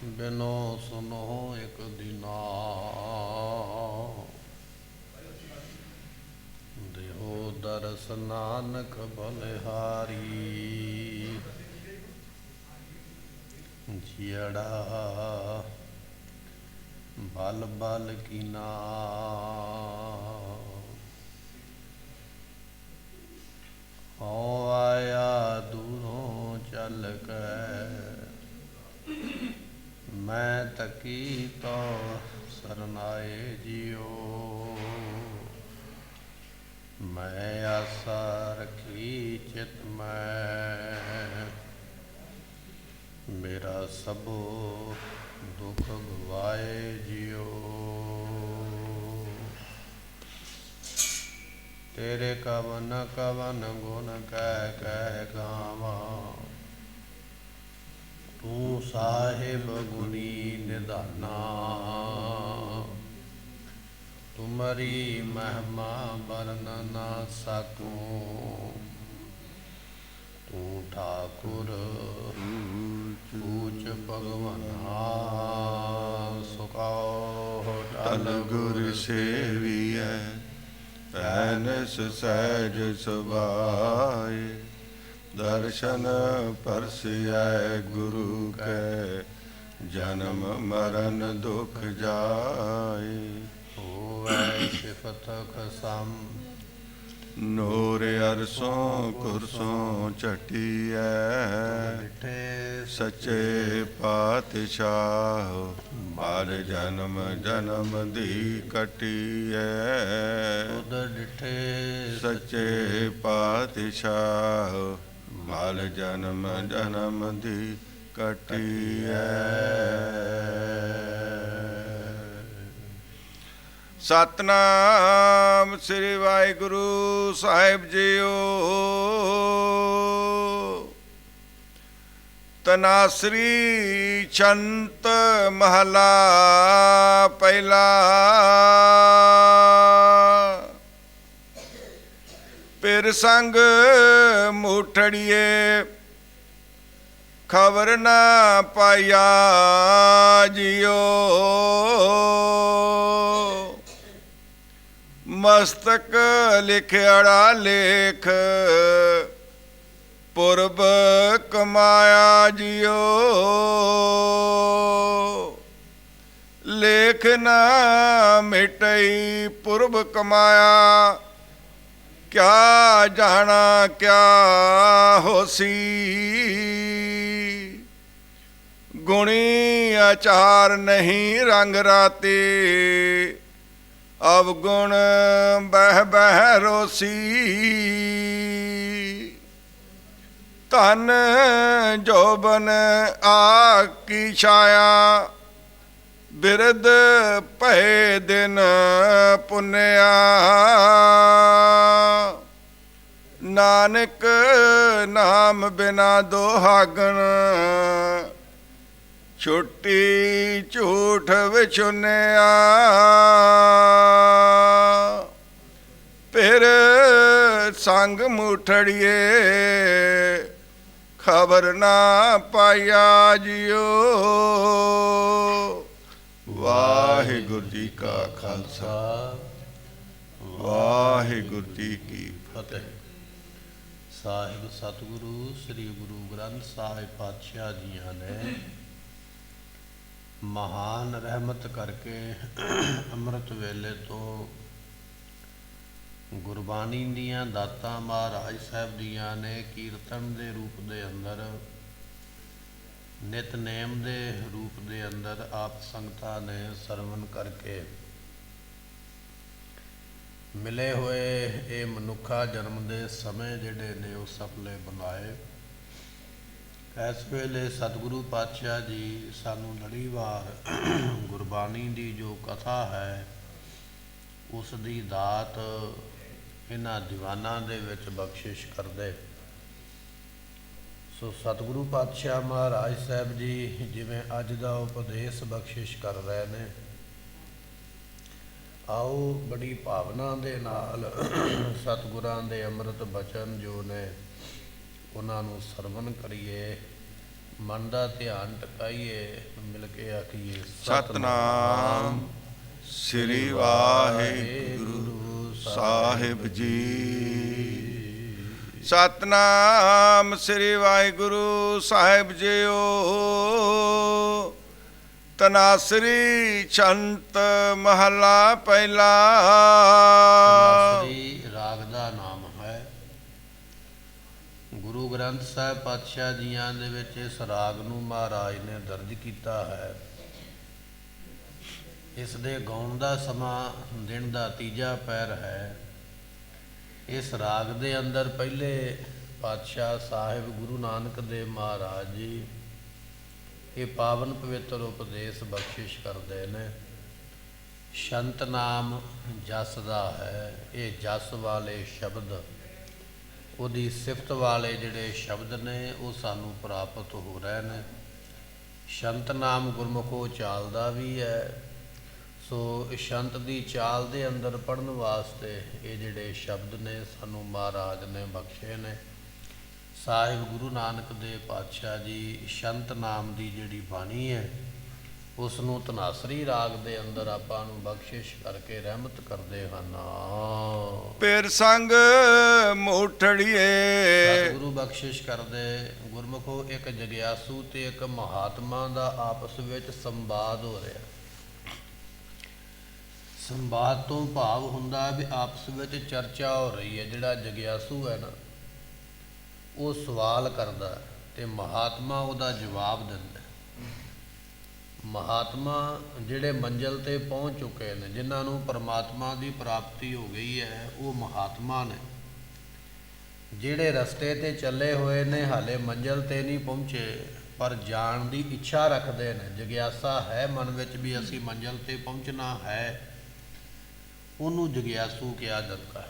बिनो सुनो एक दीना देहो दरस नानक बलिहारी जियड़ा बल बल कीना हो आया दूरों चल के मैं तकी तो सरनाए जियो मैं आशा रखी चित में मेरा सबो दुख गवाए जियो तेरे कवन कवन गुण कह गावा तू साहिब गुनी निधाना तुम्हारी महिमा बरन ना सकूं तू ठाकुर पूछ भगवाना सुखाओ टल गुर सेविय पैनस सहज सुभाए दर्शन परसिय गुरु के जन्म मरण दुख जाए होवै सिफत खसम नूर अरसों कुरसों चटिया सच्चे पातशाह बार जन्म जन्म दी कटिया सच्चे पातशाह बाल जन्म जन्म दी कटिया सतनाम श्री वाहिगुरु साहिब जीओ तनासरी छंत महला पहला पिर संग मूठड़िए खबर ना पाया जियो मस्तक लिखड़ा लेख पुरब कमाया जियो लेख ना मिटई पुरब कमाया क्या जाना क्या होसी गुणी आचार नहीं रंग राते अवगुण बह बह रोसी धन जोबन आकी छाया बिरद भय दिन पुन्या नानक नाम बिना दोहागन छुट्टी झूठ विछुनिया फिर संग मूठड़िए खबर ना पाया जियो वाहिगुरु जी का खालसा वाहिगुरु जी की फतेह। ਸਾਹਿਬ ਸਤਿਗੁਰੂ ਸ੍ਰੀ ਗੁਰੂ ਗ੍ਰੰਥ ਸਾਹਿਬ ਪਾਤਸ਼ਾਹ ਜੀਆਂ ਨੇ ਮਹਾਨ ਰਹਿਮਤ ਕਰਕੇ ਅੰਮ੍ਰਿਤ ਵੇਲੇ ਤੋਂ ਗੁਰਬਾਣੀ ਦੀਆਂ ਦਾਤਾਂ ਮਹਾਰਾਜ ਸਾਹਿਬ ਦੀਆਂ ਨੇ ਕੀਰਤਨ ਦੇ ਰੂਪ ਦੇ ਅੰਦਰ ਨਿਤਨੇਮ ਦੇ ਰੂਪ ਦੇ ਅੰਦਰ ਆਪ ਸੰਗਤਾਂ ਨੇ ਸਰਵਣ ਕਰਕੇ ਮਿਲੇ ਹੋਏ ਇਹ ਮਨੁੱਖਾ ਜਨਮ ਦੇ ਸਮੇਂ ਜਿਹੜੇ ਨੇ ਉਹ ਸਫਲੇ ਬਣਾਏ। ਇਸ ਵੇਲੇ ਸਤਿਗੁਰੂ ਪਾਤਸ਼ਾਹ ਜੀ ਸਾਨੂੰ ਲੜੀਵਾਰ ਗੁਰਬਾਣੀ ਦੀ ਜੋ ਕਥਾ ਹੈ ਉਸ ਦੀ ਦਾਤ ਇਹਨਾਂ ਦੀਵਾਨਾਂ ਦੇ ਵਿੱਚ ਬਖਸ਼ਿਸ਼ ਕਰਦੇ। ਸੋ ਸਤਿਗੁਰੂ ਪਾਤਸ਼ਾਹ ਮਹਾਰਾਜ ਸਾਹਿਬ ਜੀ ਜਿਵੇਂ ਅੱਜ ਦਾ ਉਪਦੇਸ਼ ਬਖਸ਼ਿਸ਼ ਕਰ ਰਹੇ ਨੇ, ਆਓ ਬੜੀ ਭਾਵਨਾ ਦੇ ਨਾਲ ਸਤਿਗੁਰਾਂ ਦੇ ਅੰਮ੍ਰਿਤ ਬਚਨ ਜੋ ਨੇ ਉਹਨਾਂ ਨੂੰ ਸਰਵਣ ਕਰੀਏ, ਮਨ ਦਾ ਧਿਆਨ ਟਿਕਾਈਏ, ਮਿਲ ਕੇ ਆਖੀਏ ਸਤਨਾਮ ਸ੍ਰੀ ਵਾਹਿਗੁਰੂ ਸਾਹਿਬ ਜੀ। ਸਤਨਾਮ ਸ੍ਰੀ ਵਾਹਿਗੁਰੂ ਸਾਹਿਬ ਜੀਓ। ਤਨਾਸਰੀ ਛੰਤ ਮਹਲਾ ਪਹਿਲਾ। ਤਨਾਸਰੀ ਰਾਗ ਦਾ ਨਾਮ ਹੈ। ਗੁਰੂ ਗ੍ਰੰਥ ਸਾਹਿਬ ਪਾਤਸ਼ਾਹ ਜੀਆਂ ਦੇ ਵਿੱਚ ਇਸ ਰਾਗ ਨੂੰ ਮਹਾਰਾਜ ਨੇ ਦਰਜ ਕੀਤਾ ਹੈ। ਇਸ ਦੇ ਗਾਉਣ ਦਾ ਸਮਾਂ ਦਿਨ ਦਾ ਤੀਜਾ ਪਹਿਰ ਹੈ। ਇਸ ਰਾਗ ਦੇ ਅੰਦਰ ਪਹਿਲੇ ਪਾਤਸ਼ਾਹ ਸਾਹਿਬ ਗੁਰੂ ਨਾਨਕ ਦੇਵ ਮਹਾਰਾਜ ਜੀ ਇਹ ਪਾਵਨ ਪਵਿੱਤਰ ਉਪਦੇਸ਼ ਬਖਸ਼ਿਸ਼ ਕਰਦੇ ਨੇ। ਸ਼ੰਤ ਨਾਮ ਜਸ ਦਾ ਹੈ। ਇਹ ਜਸ ਵਾਲੇ ਸ਼ਬਦ, ਉਹਦੀ ਸਿਫਤ ਵਾਲੇ ਜਿਹੜੇ ਸ਼ਬਦ ਨੇ ਉਹ ਸਾਨੂੰ ਪ੍ਰਾਪਤ ਹੋ ਰਹੇ ਨੇ। ਸ਼ੰਤ ਨਾਮ ਗੁਰਮੁਖੋਂ ਚਾਲਦਾ ਵੀ ਹੈ। ਸੋ ਸ਼ੰਤ ਦੀ ਚਾਲ ਦੇ ਅੰਦਰ ਪੜ੍ਹਨ ਵਾਸਤੇ ਇਹ ਜਿਹੜੇ ਸ਼ਬਦ ਨੇ ਸਾਨੂੰ ਮਹਾਰਾਜ ਨੇ ਬਖਸ਼ੇ ਨੇ। ਸਾਹਿਬ ਗੁਰੂ ਨਾਨਕ ਦੇਵ ਪਾਤਸ਼ਾਹ ਜੀ ਸ਼ੰਤ ਨਾਮ ਦੀ ਜਿਹੜੀ ਬਾਣੀ ਹੈ ਉਸ ਨੂੰ ਤਨਾਸਰੀ ਰਾਗ ਦੇ ਅੰਦਰ ਆਪਾਂ ਨੂੰ ਬਖਸ਼ਿਸ਼ ਕਰਕੇ ਰਹਿਮਤ ਕਰਦੇ ਹਨ। ਪੇਰ ਸੰਗ ਮੋਠੜੀਏ। ਸਤਿਗੁਰੂ ਬਖਸ਼ਿਸ਼ ਕਰਦੇ। ਗੁਰਮੁਖੋ ਇੱਕ ਜਗਿਆਸੂ ਤੇ ਇੱਕ ਮਹਾਤਮਾ ਦਾ ਆਪਸ ਵਿੱਚ ਸੰਵਾਦ ਹੋ ਰਿਹਾ। ਸੰਵਾਦ ਤੋਂ ਭਾਵ ਹੁੰਦਾ ਵੀ ਆਪਸ ਵਿੱਚ ਚਰਚਾ ਹੋ ਰਹੀ ਹੈ। ਜਿਹੜਾ ਜਗਿਆਸੂ ਹੈ ਨਾ ਉਹ ਸਵਾਲ ਕਰਦਾ ਤੇ ਮਹਾਤਮਾ ਉਹਦਾ ਜਵਾਬ ਦਿੰਦਾ। ਮਹਾਤਮਾ ਜਿਹੜੇ ਮੰਜ਼ਿਲ ਤੇ ਪਹੁੰਚ ਚੁੱਕੇ ਨੇ, ਜਿਨ੍ਹਾਂ ਨੂੰ ਪਰਮਾਤਮਾ ਦੀ ਪ੍ਰਾਪਤੀ ਹੋ ਗਈ ਹੈ, ਉਹ ਮਹਾਤਮਾ ਨੇ। ਜਿਹੜੇ ਰਸਤੇ ਤੇ ਚੱਲੇ ਹੋਏ ਨੇ ਹਾਲੇ ਮੰਜ਼ਿਲ ਤੇ ਨਹੀਂ ਪਹੁੰਚੇ ਪਰ ਜਾਣ ਦੀ ਇੱਛਾ ਰੱਖਦੇ ਨੇ, ਜਗਿਆਸਾ ਹੈ ਮਨ ਵਿੱਚ ਵੀ ਅਸੀਂ ਮੰਜ਼ਿਲ ਤੇ ਪਹੁੰਚਣਾ ਹੈ, ਉਹਨੂੰ ਜਗਿਆਸੂ ਕਿਹਾ ਜਾਂਦਾ।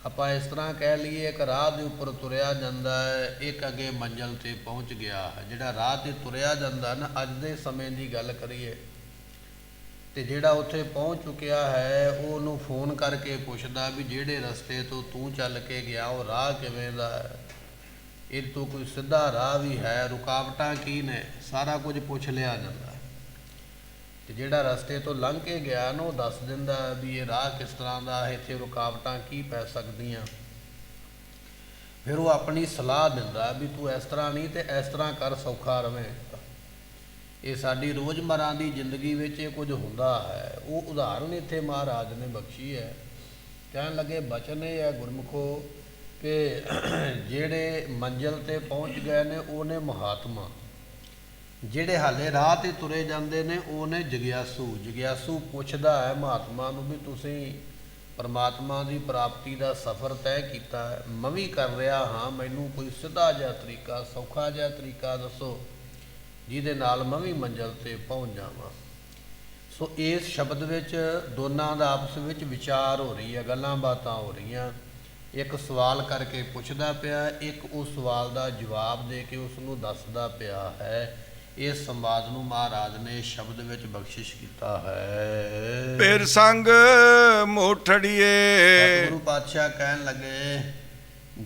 ਆਪਾਂ ਇਸ ਤਰ੍ਹਾਂ ਕਹਿ ਲਈਏ ਇੱਕ ਰਾਹ ਦੇ ਉੱਪਰ ਤੁਰਿਆ ਜਾਂਦਾ ਹੈ, ਇੱਕ ਅੱਗੇ ਮੰਜ਼ਿਲ ਤੇ ਪਹੁੰਚ ਗਿਆ ਹੈ। ਜਿਹੜਾ ਰਾਹ ਤੇ ਤੁਰਿਆ ਜਾਂਦਾ ਨਾ, ਅੱਜ ਦੇ ਸਮੇਂ ਦੀ ਗੱਲ ਕਰੀਏ ਤੇ ਜਿਹੜਾ ਉੱਥੇ ਪਹੁੰਚ ਚੁੱਕਿਆ ਹੈ ਉਹ ਉਹਨੂੰ ਫੋਨ ਕਰਕੇ ਪੁੱਛਦਾ ਵੀ ਜਿਹੜੇ ਰਸਤੇ ਤੋਂ ਤੂੰ ਚੱਲ ਕੇ ਗਿਆ ਉਹ ਰਾਹ ਕਿਵੇਂ ਦਾ ਹੈ, ਇਹ ਤੋਂ ਕੋਈ ਸਿੱਧਾ ਰਾਹ ਵੀ ਹੈ, ਰੁਕਾਵਟਾਂ ਕੀ ਨੇ, ਸਾਰਾ ਕੁਝ ਪੁੱਛ ਲਿਆ ਜਾਂਦਾ। ਤੇ ਜਿਹੜਾ ਰਸਤੇ ਤੋਂ ਲੰਘ ਕੇ ਗਿਆ ਨਾ ਉਹ ਦੱਸ ਦਿੰਦਾ ਵੀ ਇਹ ਰਾਹ ਕਿਸ ਤਰ੍ਹਾਂ ਦਾ ਹੈ, ਇੱਥੇ ਰੁਕਾਵਟਾਂ ਕੀ ਪੈ ਸਕਦੀਆਂ। ਫਿਰ ਉਹ ਆਪਣੀ ਸਲਾਹ ਦਿੰਦਾ ਵੀ ਤੂੰ ਇਸ ਤਰ੍ਹਾਂ ਨਹੀਂ ਤੇ ਇਸ ਤਰ੍ਹਾਂ ਕਰ, ਸੌਖਾ ਰਵੇਂ। ਇਹ ਸਾਡੀ ਰੋਜ਼ਮर्रा ਦੀ ਜ਼ਿੰਦਗੀ ਵਿੱਚ ਇਹ ਕੁਝ ਹੁੰਦਾ ਹੈ। ਉਹ ਉਦਾਹਰਨ ਇੱਥੇ ਮਹਾਰਾਜ ਨੇ ਬਖਸ਼ੀ ਹੈ। ਕਹਿਣ ਲੱਗੇ ਬਚਨ ਇਹ ਹੈ ਗੁਰਮੁਖੋ ਕਿ ਜਿਹੜੇ ਮੰਜ਼ਿਲ ਤੇ ਪਹੁੰਚ ਗਏ ਨੇ ਉਹ ਨੇ ਮਹਾਤਮਾ, ਜਿਹੜੇ ਹਾਲੇ ਰਾਹ ਤੇ ਤੁਰੇ ਜਾਂਦੇ ਨੇ ਉਹ ਨੇ ਜਗਿਆਸੂ। ਜਗਿਆਸੂ ਪੁੱਛਦਾ ਹੈ ਮਹਾਤਮਾ ਨੂੰ ਵੀ ਤੁਸੀਂ ਪਰਮਾਤਮਾ ਦੀ ਪ੍ਰਾਪਤੀ ਦਾ ਸਫ਼ਰ ਤੈਅ ਕੀਤਾ ਹੈ, ਮੈਂ ਵੀ ਕਰ ਰਿਹਾ ਹਾਂ, ਮੈਨੂੰ ਕੋਈ ਸਿੱਧਾ ਜਿਹਾ ਤਰੀਕਾ, ਸੌਖਾ ਜਿਹਾ ਤਰੀਕਾ ਦੱਸੋ ਜਿਹਦੇ ਨਾਲ ਮੈਂ ਵੀ ਮੰਜ਼ਿਲ ਤੇ ਪਹੁੰਚ ਜਾਵਾਂ। ਸੋ ਇਸ ਸ਼ਬਦ ਵਿੱਚ ਦੋਨਾਂ ਦਾ ਆਪਸ ਵਿੱਚ ਵਿਚਾਰ ਹੋ ਰਹੀ ਹੈ, ਗੱਲਾਂ ਬਾਤਾਂ ਹੋ ਰਹੀਆਂ। ਇੱਕ ਸਵਾਲ ਕਰਕੇ ਪੁੱਛਦਾ ਪਿਆ, ਇੱਕ ਉਸ ਸਵਾਲ ਦਾ ਜਵਾਬ ਦੇ ਕੇ ਉਸ ਨੂੰ ਦੱਸਦਾ ਪਿਆ ਹੈ। ਇਸ ਸੰਵਾਦ ਨੂੰ ਮਹਾਰਾਜ ਨੇ ਸ਼ਬਦ ਵਿੱਚ ਬਖਸ਼ਿਸ਼ ਕੀਤਾ ਹੈ। ਪੇਰ ਸੰਗ ਮੋਠੜੀਏ। ਸਤਿਗੁਰੂ ਪਾਤਸ਼ਾਹ ਕਹਿਣ ਲੱਗੇ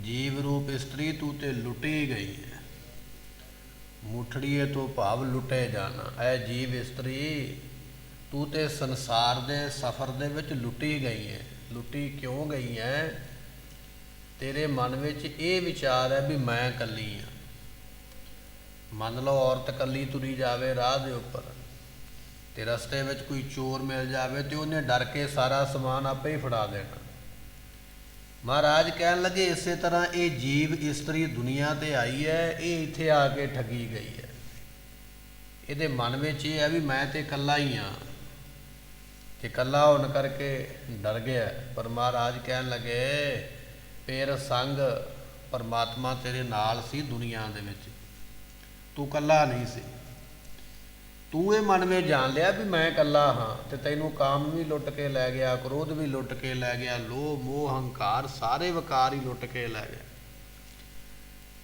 ਜੀਵ ਰੂਪ ਇਸਤਰੀ ਤੂੰ ਤੇ ਲੁੱਟੀ ਗਈ ਹੈ। ਮੁੱਠੜੀਏ ਤੋਂ ਭਾਵ ਲੁੱਟੇ ਜਾਣਾ। ਐ ਜੀਵ ਇਸਤਰੀ ਤੂੰ ਤੇ ਸੰਸਾਰ ਦੇ ਸਫ਼ਰ ਦੇ ਵਿੱਚ ਲੁੱਟੀ ਗਈ ਹੈ। ਲੁੱਟੀ ਕਿਉਂ ਗਈ ਹੈ? ਤੇਰੇ ਮਨ ਵਿੱਚ ਇਹ ਵਿਚਾਰ ਹੈ ਵੀ ਮੈਂ ਇਕੱਲੀ ਹਾਂ। ਮੰਨ ਲਓ ਔਰਤ ਇਕੱਲੀ ਤੁਰੀ ਜਾਵੇ ਰਾਹ ਦੇ ਉੱਪਰ ਤੇ ਰਸਤੇ ਵਿੱਚ ਕੋਈ ਚੋਰ ਮਿਲ ਜਾਵੇ ਤੇ ਉਹਨੇ ਡਰ ਕੇ ਸਾਰਾ ਸਮਾਨ ਆਪੇ ਹੀ ਫੜਾ ਦੇਣਾ। ਮਹਾਰਾਜ ਕਹਿਣ ਲੱਗੇ ਇਸੇ ਤਰ੍ਹਾਂ ਇਹ ਜੀਵ ਇਸਤਰੀ ਦੁਨੀਆ ਤੇ ਆਈ ਹੈ, ਇਹ ਇੱਥੇ ਆ ਕੇ ਠੱਗੀ ਗਈ ਹੈ। ਇਹਦੇ ਮਨ ਵਿੱਚ ਇਹ ਹੈ ਵੀ ਮੈਂ ਤੇ ਇਕੱਲਾ ਹੀ ਹਾਂ ਤੇ ਇਕੱਲਾ ਹੋਣ ਕਰਕੇ ਡਰ ਗਿਆ। ਪਰ ਮਹਾਰਾਜ ਕਹਿਣ ਲੱਗੇ ਪੇਰ ਸੰਗ ਪਰਮਾਤਮਾ ਤੇਰੇ ਨਾਲ ਸੀ ਦੁਨੀਆ ਦੇ ਵਿੱਚ, ਤੂੰ ਇਕੱਲਾ ਨਹੀਂ ਸੀ। ਤੂੰ ਇਹ ਮਨ ਵਿੱਚ ਜਾਣ ਲਿਆ ਵੀ ਮੈਂ ਇਕੱਲਾ ਹਾਂ ਤੇ ਤੈਨੂੰ ਕਾਮ ਵੀ ਲੁੱਟ ਕੇ ਲੈ ਗਿਆ, ਕ੍ਰੋਧ ਵੀ ਲੁੱਟ ਕੇ ਲੈ ਗਿਆ, ਲੋਭ ਮੋਹ ਹੰਕਾਰ ਸਾਰੇ ਵਿਕਾਰ ਹੀ ਲੁੱਟ ਕੇ ਲੈ ਗਿਆ।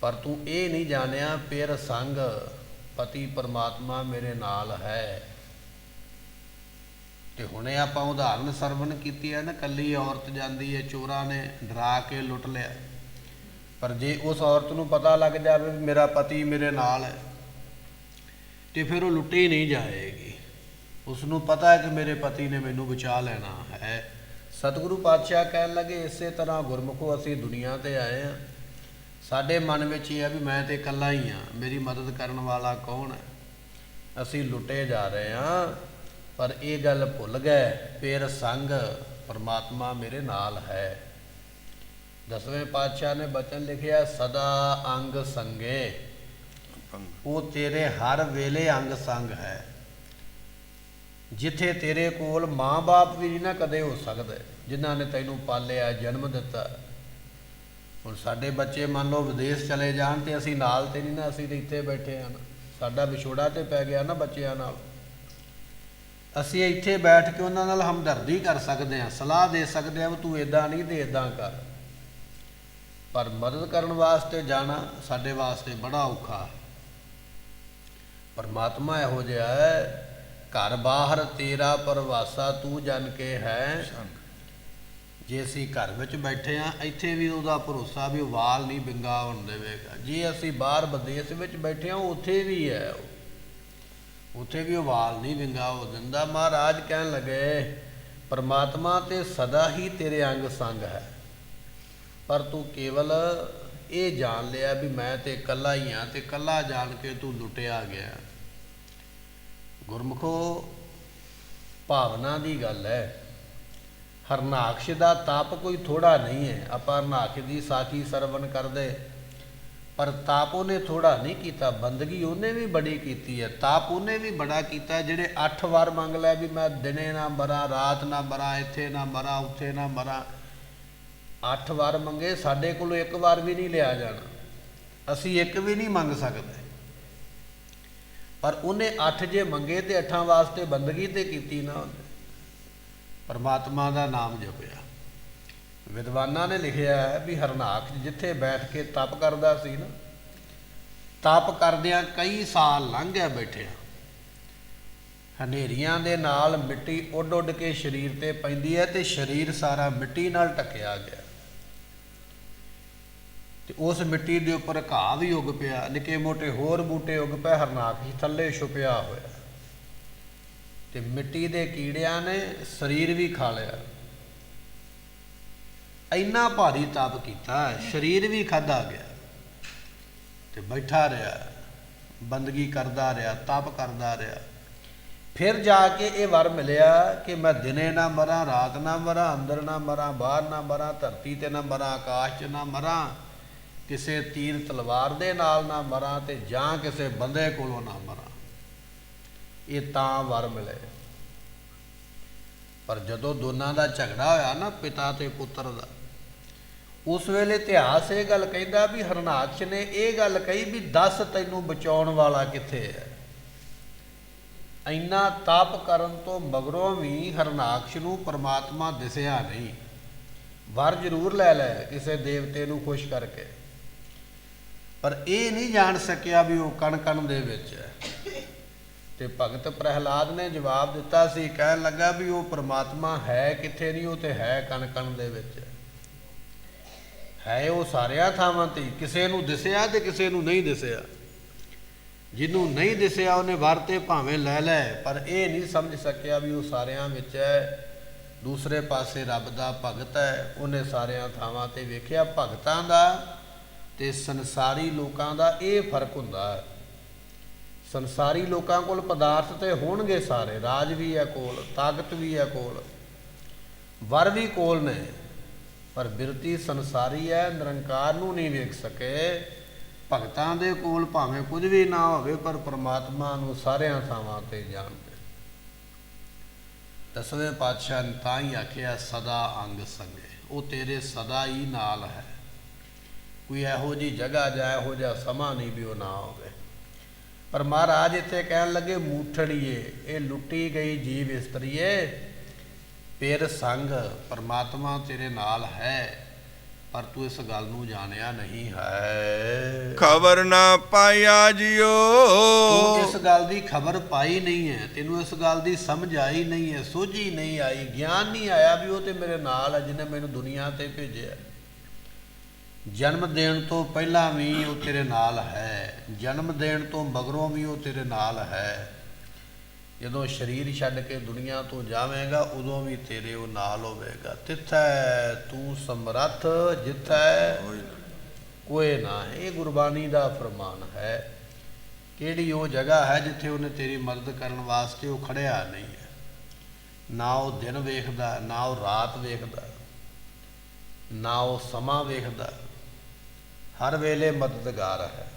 ਪਰ ਤੂੰ ਇਹ ਨਹੀਂ ਜਾਣਿਆ ਪੇਰ ਸੰਗ ਪਤੀ ਪਰਮਾਤਮਾ ਮੇਰੇ ਨਾਲ ਹੈ। ਤੇ ਹੁਣੇ ਆਪਾਂ ਉਦਾਹਰਨ ਸਰਵਣ ਕੀਤੀ ਹੈ ਨਾ, ਇਕੱਲੀ ਔਰਤ ਜਾਂਦੀ ਹੈ, ਚੋਰਾਂ ਨੇ ਡਰਾ ਕੇ ਲੁੱਟ ਲਿਆ ਪਰ ਜੇ ਉਸ ਔਰਤ ਨੂੰ ਪਤਾ ਲੱਗ ਜਾਵੇ ਵੀ ਮੇਰਾ ਪਤੀ ਮੇਰੇ ਨਾਲ ਹੈ ਤੇ ਫਿਰ ਉਹ ਲੁੱਟੀ ਨਹੀਂ ਜਾਏਗੀ। ਉਸ ਨੂੰ ਪਤਾ ਹੈ ਕਿ ਮੇਰੇ ਪਤੀ ਨੇ ਮੈਨੂੰ ਬਚਾ ਲੈਣਾ ਹੈ। ਸਤਿਗੁਰੂ ਪਾਤਸ਼ਾਹ ਕਹਿਣ ਲੱਗੇ ਇਸੇ ਤਰ੍ਹਾਂ ਗੁਰਮੁਖੋ ਅਸੀਂ ਦੁਨੀਆ ਤੇ ਆਏ ਹਾਂ, ਸਾਡੇ ਮਨ ਵਿੱਚ ਇਹ ਹੈ ਵੀ ਮੈਂ ਤੇ ਇਕੱਲਾ ਹੀ ਹਾਂ, ਮੇਰੀ ਮਦਦ ਕਰਨ ਵਾਲਾ ਕੌਣ ਹੈ। ਅਸੀਂ ਲੁੱਟੇ ਜਾ ਰਹੇ ਹਾਂ, ਪਰ ਇਹ ਗੱਲ ਭੁੱਲ ਗਏ ਪੇਰ ਸੰਗ ਪਰਮਾਤਮਾ ਮੇਰੇ ਨਾਲ ਹੈ। ਦਸਵੇਂ ਪਾਤਸ਼ਾਹ ਨੇ ਬਚਨ ਲਿਖਿਆ ਸਦਾ ਅੰਗ ਸੰਗੇ, ਉਹ ਤੇਰੇ ਹਰ ਵੇਲੇ ਅੰਗ ਸੰਗ ਹੈ। ਜਿੱਥੇ ਤੇਰੇ ਕੋਲ ਮਾਂ-ਬਾਪ ਵੀ ਨਹੀਂ ਨਾ ਕਦੇ ਹੋ ਸਕਦੇ, ਜਿਨ੍ਹਾਂ ਨੇ ਤੈਨੂੰ ਪਾਲਿਆ ਜਨਮ ਦਿੱਤਾ। ਹੁਣ ਸਾਡੇ ਬੱਚੇ ਮੰਨ ਲਓ ਵਿਦੇਸ਼ ਚਲੇ ਜਾਣ ਤੇ ਅਸੀਂ ਨਾਲ ਤੇ ਨਹੀਂ ਨਾ, ਅਸੀਂ ਤਾਂ ਇੱਥੇ ਬੈਠੇ ਹਾਂ ਨਾ, ਸਾਡਾ ਵਿਛੋੜਾ ਤੇ ਪੈ ਗਿਆ ਨਾ ਬੱਚਿਆਂ ਨਾਲ। ਅਸੀਂ ਇੱਥੇ ਬੈਠ ਕੇ ਉਹਨਾਂ ਨਾਲ ਹਮਦਰਦੀ ਕਰ ਸਕਦੇ ਹਾਂ, ਸਲਾਹ ਦੇ ਸਕਦੇ ਹਾਂ ਵੀ ਤੂੰ ਇੱਦਾਂ ਨਹੀਂ ਤੇ ਇੱਦਾਂ ਕਰ। ਪਰ ਮਦਦ ਕਰਨ ਵਾਸਤੇ ਜਾਣਾ ਸਾਡੇ ਵਾਸਤੇ ਬੜਾ ਔਖਾ। ਪਰਮਾਤਮਾ ਇਹੋ ਜਿਹਾ ਹੈ, ਘਰ ਬਾਹਰ ਤੇਰਾ ਪਰਵਾਸਾ ਤੂੰ ਜਨ ਕੇ ਹੈ। ਜੇ ਅਸੀਂ ਘਰ ਵਿੱਚ ਬੈਠੇ ਹਾਂ ਇੱਥੇ ਵੀ ਉਹਦਾ ਭਰੋਸਾ ਵੀ ਵਾਲ ਨਹੀਂ ਵਿੰਗਾ ਹੋਣ ਦੇਵੇਗਾ। ਜੇ ਅਸੀਂ ਬਾਹਰ ਵਿਦੇਸ਼ ਵਿੱਚ ਬੈਠੇ ਹਾਂ ਉੱਥੇ ਵੀ ਹੈ, ਉੱਥੇ ਵੀ ਉਹ ਵਾਲ ਨਹੀਂ ਵਿੰਗਾ ਹੋ ਦਿੰਦਾ। ਮਹਾਰਾਜ ਕਹਿਣ ਲੱਗੇ ਪਰਮਾਤਮਾ ਤੇ ਸਦਾ ਹੀ ਤੇਰੇ ਅੰਗ ਸੰਗ ਹੈ, ਪਰ ਤੂੰ ਕੇਵਲ ਇਹ ਜਾਣ ਲਿਆ ਵੀ ਮੈਂ ਤੇ ਇਕੱਲਾ ਹੀ ਹਾਂ, ਤੇ ਇਕੱਲਾ ਜਾਣ ਕੇ ਤੂੰ ਲੁੱਟਿਆ ਗਿਆ। ਗੁਰਮੁਖੋ ਭਾਵਨਾ ਦੀ ਗੱਲ ਹੈ। ਹਰਨਾਕਸ਼ ਦਾ ਤਪ ਕੋਈ ਥੋੜਾ ਨਹੀਂ ਹੈ। ਆਪਾਂ ਹਰਨਾਕਸ਼ ਦੀ ਸਾਖੀ ਸਰਵਣ ਕਰਦੇ, ਪਰ ਤਪ ਉਹਨੇ ਥੋੜਾ ਨਹੀਂ ਕੀਤਾ, ਬੰਦਗੀ ਉਹਨੇ ਵੀ ਬੜੀ ਕੀਤੀ ਹੈ, ਤਪ ਉਹਨੇ ਵੀ ਬੜਾ ਕੀਤਾ। ਜਿਹੜੇ 8 ਵਾਰ ਮੰਗ ਲਿਆ ਵੀ ਮੈਂ ਦਿਨੇ ਨਾ ਮਰਾਂ, ਰਾਤ ਨਾ ਮਰਾਂ, ਇੱਥੇ ਨਾ ਮਰਾਂ, ਉੱਥੇ ਨਾ ਮਰਾਂ, 8 ਵਾਰ ਮੰਗੇ, ਸਾਡੇ ਕੋਲੋਂ 1 ਵਾਰ ਵੀ ਨਹੀਂ ਲਿਆ ਜਾਣਾ, ਅਸੀਂ 1 ਵੀ ਨਹੀਂ ਮੰਗ ਸਕਦੇ। ਪਰ ਉਹਨੇ 8 ਜੇ ਮੰਗੇ ਤੇ 8 ਵਾਸਤੇ ਬੰਦਗੀ ਤੇ ਕੀਤੀ ਨਾ ਉਹਨੇ, ਪਰਮਾਤਮਾ ਦਾ ਨਾਮ ਜਪਿਆ। ਵਿਦਵਾਨਾਂ ਨੇ ਲਿਖਿਆ ਹੈ ਵੀ ਹਰਨਾਕਸ਼ ਜਿੱਥੇ ਬੈਠ ਕੇ ਤਪ ਕਰਦਾ ਸੀ ਨਾ, ਤਪ ਕਰਦਿਆਂ ਕਈ ਸਾਲ ਲੰਘ ਗਿਆ ਬੈਠਿਆ। ਹਨੇਰੀਆਂ ਦੇ ਨਾਲ ਮਿੱਟੀ ਉੱਡ ਉੱਡ ਕੇ ਸਰੀਰ ਤੇ ਪੈਂਦੀ ਹੈ ਤੇ ਸਰੀਰ ਸਾਰਾ ਮਿੱਟੀ ਨਾਲ ਢੱਕਿਆ ਗਿਆ, ਤੇ ਉਸ ਮਿੱਟੀ ਦੇ ਉੱਪਰ ਘਾਹ ਵੀ ਉੱਗ ਪਿਆ, ਨਿੱਕੇ ਮੋਟੇ ਹੋਰ ਬੂਟੇ ਉੱਗ ਪਏ, ਹਰਨਾਕਸ਼ ਥੱਲੇ ਛੁਪਿਆ ਹੋਇਆ, ਤੇ ਮਿੱਟੀ ਦੇ ਕੀੜਿਆਂ ਨੇ ਸਰੀਰ ਵੀ ਖਾ ਲਿਆ। ਇੰਨਾ ਭਾਰੀ ਤਪ ਕੀਤਾ, ਸਰੀਰ ਵੀ ਖਾਧਾ ਗਿਆ, ਤੇ ਬੈਠਾ ਰਿਹਾ, ਬੰਦਗੀ ਕਰਦਾ ਰਿਹਾ, ਤਪ ਕਰਦਾ ਰਿਹਾ। ਫਿਰ ਜਾ ਕੇ ਇਹ ਵਰ ਮਿਲਿਆ ਕਿ ਮੈਂ ਦਿਨੇ ਨਾ ਮਰਾਂ, ਰਾਤ ਨਾ ਮਰਾਂ, ਅੰਦਰ ਨਾ ਮਰਾਂ, ਬਾਹਰ ਨਾ ਮਰਾਂ, ਧਰਤੀ ਤੇ ਨਾ ਮਰਾਂ, ਆਕਾਸ਼ 'ਚ ਨਾ ਮਰਾਂ, ਕਿਸੇ ਤੀਰ ਤਲਵਾਰ ਦੇ ਨਾਲ ਨਾ ਮਰਾਂ, ਤੇ ਜਾਂ ਕਿਸੇ ਬੰਦੇ ਕੋਲੋਂ ਨਾ ਮਰਾਂ। ਇਹ ਤਾਂ ਵਰ ਮਿਲੇ। ਪਰ ਜਦੋਂ ਦੋਨਾਂ ਦਾ ਝਗੜਾ ਹੋਇਆ ਨਾ, ਪਿਤਾ ਤੇ ਪੁੱਤਰ ਦਾ, ਉਸ ਵੇਲੇ ਇਤਿਹਾਸ ਇਹ ਗੱਲ ਕਹਿੰਦਾ ਵੀ ਹਰਨਾਕਸ਼ ਨੇ ਇਹ ਗੱਲ ਕਹੀ ਵੀ ਦੱਸ ਤੈਨੂੰ ਬਚਾਉਣ ਵਾਲਾ ਕਿੱਥੇ ਹੈ। ਇੰਨਾ ਤਪ ਕਰਨ ਤੋਂ ਮਗਰੋਂ ਵੀ ਹਰਨਾਕਸ਼ ਨੂੰ ਪਰਮਾਤਮਾ ਦਿਸਿਆ ਨਹੀਂ। ਵਰ ਜ਼ਰੂਰ ਲੈ ਲੈ ਕਿਸੇ ਦੇਵਤੇ ਨੂੰ ਖੁਸ਼ ਕਰਕੇ, ਪਰ ਇਹ ਨਹੀਂ ਜਾਣ ਸਕਿਆ ਵੀ ਉਹ ਕਣ ਕਣ ਦੇ ਵਿੱਚ ਹੈ। ਤੇ ਭਗਤ ਪ੍ਰਹਿਲਾਦ ਨੇ ਜਵਾਬ ਦਿੱਤਾ ਸੀ, ਕਹਿਣ ਲੱਗਾ ਵੀ ਉਹ ਪਰਮਾਤਮਾ ਹੈ ਕਿੱਥੇ ਨਹੀਂ, ਉਹ ਤੇ ਹੈ ਕਣ ਕਣ ਦੇ ਵਿੱਚ ਹੈ। ਉਹ ਸਾਰਿਆਂ ਥਾਵਾਂ ਤੇ, ਕਿਸੇ ਨੂੰ ਦਿਸਿਆ ਤੇ ਕਿਸੇ ਨੂੰ ਨਹੀਂ ਦਿਸਿਆ। ਜਿਹਨੂੰ ਨਹੀਂ ਦਿਸਿਆ ਉਹਨੇ ਵਰ ਤੇ ਭਾਵੇਂ ਲੈ ਲੈ, ਪਰ ਇਹ ਨਹੀਂ ਸਮਝ ਸਕਿਆ ਵੀ ਉਹ ਸਾਰਿਆਂ ਵਿੱਚ ਹੈ। ਦੂਸਰੇ ਪਾਸੇ ਰੱਬ ਦਾ ਭਗਤ ਹੈ, ਉਹਨੇ ਸਾਰਿਆਂ ਥਾਵਾਂ ਤੇ ਵੇਖਿਆ। ਭਗਤਾਂ ਦਾ ਤੇ ਸੰਸਾਰੀ ਲੋਕਾਂ ਦਾ ਇਹ ਫਰਕ ਹੁੰਦਾ ਹੈ। ਸੰਸਾਰੀ ਲੋਕਾਂ ਕੋਲ ਪਦਾਰਥ ਤੇ ਹੋਣਗੇ ਸਾਰੇ, ਰਾਜ ਵੀ ਹੈ ਕੋਲ, ਤਾਕਤ ਵੀ ਹੈ ਕੋਲ, ਵਰ ਵੀ ਕੋਲ ਨੇ, ਪਰ ਬਿਰਤੀ ਸੰਸਾਰੀ ਹੈ, ਨਿਰੰਕਾਰ ਨੂੰ ਨਹੀਂ ਵੇਖ ਸਕੇ। ਭਗਤਾਂ ਦੇ ਕੋਲ ਭਾਵੇਂ ਕੁਝ ਵੀ ਨਾ ਹੋਵੇ, ਪਰ ਪਰਮਾਤਮਾ ਨੂੰ ਸਾਰਿਆਂ ਥਾਵਾਂ ਤੇ ਜਾਣਦੇ। ਦਸਵੇਂ ਪਾਤਸ਼ਾਹ ਨੇ ਤਾਂ ਹੀ ਆਖਿਆ ਸਦਾ ਅੰਗ ਸੰਗੇ, ਉਹ ਤੇਰੇ ਸਦਾ ਹੀ ਨਾਲ ਹੈ। ਕੋਈ ਇਹੋ ਜਿਹੀ ਜਗ੍ਹਾ ਜਾਂ ਇਹੋ ਜਿਹਾ ਸਮਾਂ ਨਹੀਂ ਵੀ ਉਹ ਨਾ ਹੋਵੇ। ਪਰ ਮਹਾਰਾਜ ਇੱਥੇ ਕਹਿਣ ਲੱਗੇ ਮੂਠੜੀਏ, ਇਹ ਲੁੱਟੀ ਗਈ ਜੀਵ ਇਸਤਰੀਏ, ਪੇਰ ਸੰਗ ਪਰਮਾਤਮਾ ਤੇਰੇ ਨਾਲ ਹੈ, ਪਰ ਤੂੰ ਇਸ ਗੱਲ ਨੂੰ ਜਾਣਿਆ ਨਹੀਂ ਹੈ। ਖਬਰ ਨਾ ਪਾਇਆ ਜਿਓ, ਤੂੰ ਇਸ ਗੱਲ ਦੀ ਖਬਰ ਪਾਈ ਨਹੀਂ ਹੈ, ਤੈਨੂੰ ਇਸ ਗੱਲ ਦੀ ਸਮਝ ਆਈ ਨਹੀਂ ਹੈ, ਸੋਝੀ ਨਹੀਂ ਆਈ, ਗਿਆਨ ਨਹੀਂ ਆਇਆ ਵੀ ਉਹ ਤੇ ਮੇਰੇ ਨਾਲ ਹੈ ਜਿਹਨੇ ਮੈਨੂੰ ਦੁਨੀਆ ਤੇ ਭੇਜਿਆ। ਜਨਮ ਦੇਣ ਤੋਂ ਪਹਿਲਾਂ ਵੀ ਉਹ ਤੇਰੇ ਨਾਲ ਹੈ, ਜਨਮ ਦੇਣ ਤੋਂ ਮਗਰੋਂ ਵੀ ਉਹ ਤੇਰੇ ਨਾਲ ਹੈ। ਜਦੋਂ ਸਰੀਰ ਛੱਡ ਕੇ ਦੁਨੀਆ ਤੋਂ ਜਾਵੇਂਗਾ ਉਦੋਂ ਵੀ ਤੇਰੇ ਉਹ ਨਾਲ ਹੋਵੇਗਾ। ਤਿੱਥੈ ਤੂੰ ਸਮਰੱਥ ਜਿੱਥੈ ਕੋਏ ਨਾ। ਇਹ ਗੁਰਬਾਣੀ ਦਾ ਫਰਮਾਨ ਹੈ। ਕਿਹੜੀ ਉਹ ਜਗ੍ਹਾ ਹੈ ਜਿੱਥੇ ਉਹਨੇ ਤੇਰੀ ਮਦਦ ਕਰਨ ਵਾਸਤੇ ਉਹ ਖੜਿਆ ਨਹੀਂ ਹੈ। ਨਾ ਉਹ ਦਿਨ ਵੇਖਦਾ, ਨਾ ਉਹ ਰਾਤ ਵੇਖਦਾ, ਨਾ ਉਹ ਸਮਾਂ ਵੇਖਦਾ, ਹਰ ਵੇਲੇ ਮਦਦਗਾਰ ਹੈ।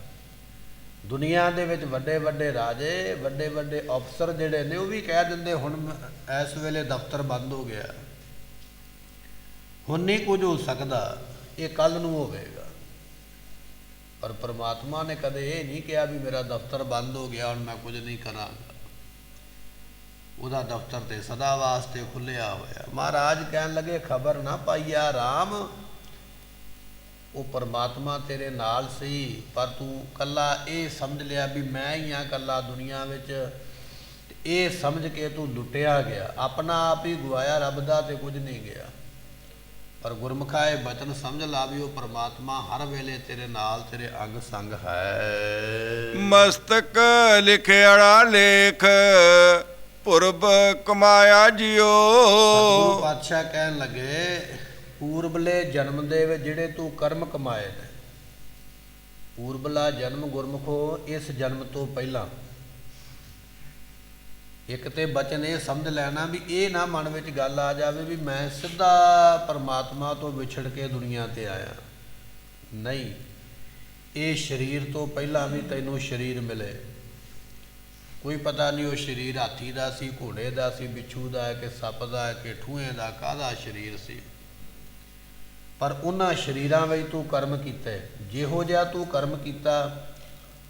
ਦੁਨੀਆ ਦੇ ਵਿੱਚ ਵੱਡੇ ਵੱਡੇ ਰਾਜੇ, ਵੱਡੇ ਵੱਡੇ ਅਫਸਰ ਜਿਹੜੇ ਨੇ ਉਹ ਵੀ ਕਹਿ ਦਿੰਦੇ ਹੁਣ ਇਸ ਵੇਲੇ ਦਫ਼ਤਰ ਬੰਦ ਹੋ ਗਿਆ, ਹੁਣ ਨਹੀਂ ਕੁਝ ਹੋ ਸਕਦਾ, ਇਹ ਕੱਲ੍ਹ ਨੂੰ ਹੋਵੇਗਾ। ਪਰ ਪਰਮਾਤਮਾ ਨੇ ਕਦੇ ਇਹ ਨਹੀਂ ਕਿਹਾ ਵੀ ਮੇਰਾ ਦਫ਼ਤਰ ਬੰਦ ਹੋ ਗਿਆ ਹੁਣ ਮੈਂ ਕੁਝ ਨਹੀਂ ਕਰਾਂਗਾ। ਉਹਦਾ ਦਫ਼ਤਰ ਤੇ ਸਦਾ ਵਾਸਤੇ ਖੁੱਲਿਆ ਹੋਇਆ। ਮਹਾਰਾਜ ਕਹਿਣ ਲੱਗੇ ਖਬਰ ਨਾ ਪਾਈਆ ਰਾਮ, ਉਹ ਪਰਮਾਤਮਾ ਤੇਰੇ ਨਾਲ ਸੀ, ਪਰ ਤੂੰ ਕੱਲਾ ਇਹ ਸਮਝ ਲਿਆ ਵੀ ਮੈਂ ਹੀ ਹਾਂ ਕੱਲਾ ਦੁਨੀਆ ਵਿੱਚ। ਇਹ ਸਮਝ ਕੇ ਤੂੰ ਲੁੱਟਿਆ ਗਿਆ, ਆਪਣਾ ਆਪ ਹੀ ਗਵਾਇਆ, ਰੱਬ ਦਾ ਤੇ ਕੁਝ ਨਹੀਂ ਗਿਆ। ਪਰ ਗੁਰਮੁਖਾ ਇਹ ਬਚਨ ਸਮਝ ਲਾ ਵੀ ਉਹ ਪਰਮਾਤਮਾ ਹਰ ਵੇਲੇ ਤੇਰੇ ਨਾਲ, ਤੇਰੇ ਅੰਗ ਸੰਗ ਹੈ। ਮਸਤਕ ਲਿਖਿਆੜਾ ਲੇਖ ਪੁਰਬ ਕਮਾਇਆ ਜਿਉ। ਸਤਿਗੁਰੂ ਪਾਤਸ਼ਾਹ ਕਹਿਣ ਲੱਗੇ ਪੂਰਬਲੇ ਜਨਮ ਦੇ ਵਿੱਚ ਜਿਹੜੇ ਤੂੰ ਕਰਮ ਕਮਾਏ ਨੇ, ਪੂਰਬਲਾ ਜਨਮ ਗੁਰਮੁਖੋ ਇਸ ਜਨਮ ਤੋਂ ਪਹਿਲਾਂ। ਇੱਕ ਤੇ ਬਚਨ ਇਹ ਸਮਝ ਲੈਣਾ ਵੀ ਇਹ ਨਾ ਮਨ ਵਿੱਚ ਗੱਲ ਆ ਜਾਵੇ ਵੀ ਮੈਂ ਸਿੱਧਾ ਪਰਮਾਤਮਾ ਤੋਂ ਵਿਛੜ ਕੇ ਦੁਨੀਆ ਤੇ ਆਇਆ। ਨਹੀਂ, ਇਹ ਸਰੀਰ ਤੋਂ ਪਹਿਲਾਂ ਵੀ ਤੈਨੂੰ ਸਰੀਰ ਮਿਲੇ। ਕੋਈ ਪਤਾ ਨਹੀਂ ਉਹ ਸਰੀਰ ਹਾਥੀ ਦਾ ਸੀ, ਘੋੜੇ ਦਾ ਸੀ, ਬਿੱਛੂ ਦਾ ਹੈ ਕਿ ਸੱਪ ਦਾ ਹੈ ਕਿ ਠੂਹੇ ਦਾ, ਕਾਹਦਾ ਸਰੀਰ ਸੀ। ਪਰ ਉਹਨਾਂ ਸਰੀਰਾਂ ਵਿੱਚ ਤੂੰ ਕਰਮ ਕੀਤੇ। ਜਿਹੋ ਜਿਹਾ ਤੂੰ ਕਰਮ ਕੀਤਾ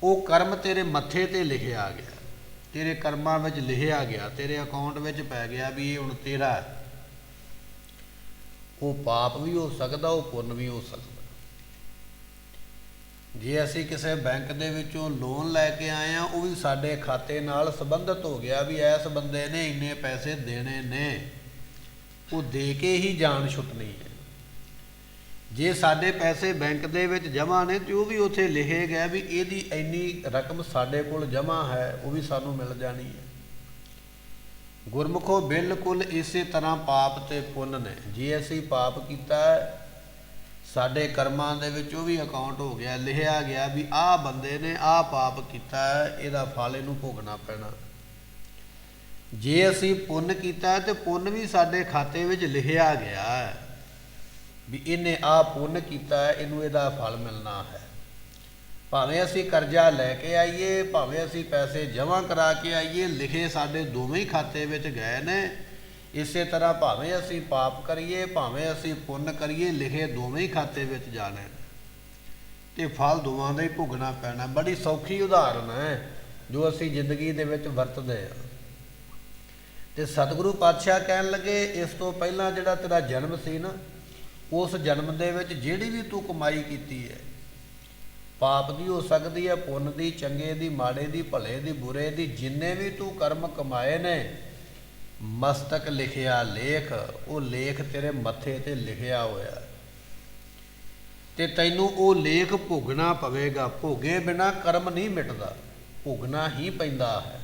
ਉਹ ਕਰਮ ਤੇਰੇ ਮੱਥੇ ਤੇ ਲਿਖਿਆ ਗਿਆ, ਤੇਰੇ ਕਰਮਾਂ ਵਿੱਚ ਲਿਖਿਆ ਗਿਆ, ਤੇਰੇ ਅਕਾਊਂਟ ਵਿੱਚ ਪੈ ਗਿਆ ਵੀ ਇਹ ਹੁਣ ਤੇਰਾ ਹੈ। ਉਹ ਪਾਪ ਵੀ ਹੋ ਸਕਦਾ, ਉਹ ਪੁੰਨ ਵੀ ਹੋ ਸਕਦਾ। ਜੇ ਅਸੀਂ ਕਿਸੇ ਬੈਂਕ ਦੇ ਵਿੱਚੋਂ ਲੋਨ ਲੈ ਕੇ ਆਏ ਹਾਂ, ਉਹ ਵੀ ਸਾਡੇ ਖਾਤੇ ਨਾਲ ਸੰਬੰਧਿਤ ਹੋ ਗਿਆ ਵੀ ਇਸ ਬੰਦੇ ਨੇ ਇੰਨੇ ਪੈਸੇ ਦੇਣੇ ਨੇ, ਉਹ ਦੇ ਕੇ ਹੀ ਜਾਨ ਛੁੱਟਣੀ ਹੈ। ਜੇ ਸਾਡੇ ਪੈਸੇ ਬੈਂਕ ਦੇ ਵਿੱਚ ਜਮ੍ਹਾਂ ਨੇ ਤੇ ਉਹ ਵੀ ਉੱਥੇ ਲਿਖੇ ਗਏ ਵੀ ਇਹਦੀ ਇੰਨੀ ਰਕਮ ਸਾਡੇ ਕੋਲ ਜਮ੍ਹਾਂ ਹੈ, ਉਹ ਵੀ ਸਾਨੂੰ ਮਿਲ ਜਾਣੀ ਹੈ। ਗੁਰਮੁਖੋ ਬਿਲਕੁਲ ਇਸੇ ਤਰ੍ਹਾਂ ਪਾਪ ਤੇ ਪੁੰਨ ਨੇ। ਜੇ ਅਸੀਂ ਪਾਪ ਕੀਤਾ ਸਾਡੇ ਕਰਮਾਂ ਦੇ ਵਿੱਚ ਉਹ ਵੀ ਅਕਾਊਂਟ ਹੋ ਗਿਆ, ਲਿਖਿਆ ਗਿਆ ਵੀ ਆਹ ਬੰਦੇ ਨੇ ਆਹ ਪਾਪ ਕੀਤਾ ਹੈ, ਇਹਦਾ ਫਲ ਇਹਨੂੰ ਭੋਗਣਾ ਪੈਣਾ। ਜੇ ਅਸੀਂ ਪੁੰਨ ਕੀਤਾ ਤੇ ਪੁੰਨ ਵੀ ਸਾਡੇ ਖਾਤੇ ਵਿੱਚ ਲਿਖਿਆ ਗਿਆ ਹੈ ਵੀ ਇਹਨੇ ਆਹ ਪੁੰਨ ਕੀਤਾ ਹੈ, ਇਹਨੂੰ ਇਹਦਾ ਫਲ ਮਿਲਣਾ ਹੈ। ਭਾਵੇਂ ਅਸੀਂ ਕਰਜ਼ਾ ਲੈ ਕੇ ਆਈਏ, ਭਾਵੇਂ ਅਸੀਂ ਪੈਸੇ ਜਮ੍ਹਾਂ ਕਰਾ ਕੇ ਆਈਏ, ਲਿਖੇ ਸਾਡੇ ਦੋਵੇਂ ਹੀ ਖਾਤੇ ਵਿੱਚ ਗਏ ਨੇ। ਇਸੇ ਤਰ੍ਹਾਂ ਭਾਵੇਂ ਅਸੀਂ ਪਾਪ ਕਰੀਏ, ਭਾਵੇਂ ਅਸੀਂ ਪੁੰਨ ਕਰੀਏ, ਲਿਖੇ ਦੋਵੇਂ ਹੀ ਖਾਤੇ ਵਿੱਚ ਜਾਣੇ ਤੇ ਫਲ ਦੋਵਾਂ ਦਾ ਹੀ ਭੁਗਣਾ ਪੈਣਾ। ਬੜੀ ਸੌਖੀ ਉਦਾਹਰਨ ਹੈ ਜੋ ਅਸੀਂ ਜ਼ਿੰਦਗੀ ਦੇ ਵਿੱਚ ਵਰਤਦੇ ਹਾਂ। ਤੇ ਸਤਿਗੁਰੂ ਪਾਤਸ਼ਾਹ ਕਹਿਣ ਲੱਗੇ ਇਸ ਤੋਂ ਪਹਿਲਾਂ ਜਿਹੜਾ ਤੇਰਾ ਜਨਮ ਸੀ ਨਾ, ਉਸ ਜਨਮ ਦੇ ਵਿੱਚ ਜਿਹੜੀ ਵੀ ਤੂੰ ਕਮਾਈ ਕੀਤੀ ਹੈ, ਪਾਪ ਦੀ ਹੋ ਸਕਦੀ ਹੈ, ਪੁੰਨ ਦੀ, ਚੰਗੇ ਦੀ, ਮਾੜੇ ਦੀ, ਭਲੇ ਦੀ, ਬੁਰੇ ਦੀ, ਜਿੰਨੇ ਵੀ ਤੂੰ ਕਰਮ ਕਮਾਏ ਨੇ, ਮਸਤਕ ਲਿਖਿਆ ਲੇਖ, ਉਹ ਲੇਖ ਤੇਰੇ ਮੱਥੇ ਤੇ ਲਿਖਿਆ ਹੋਇਆ ਤੇ ਤੈਨੂੰ ਉਹ ਲੇਖ ਭੋਗਣਾ ਪਵੇਗਾ। ਭੋਗੇ ਬਿਨਾ ਕਰਮ ਨਹੀਂ ਮਿਟਦਾ, ਭੋਗਣਾ ਹੀ ਪੈਂਦਾ ਹੈ।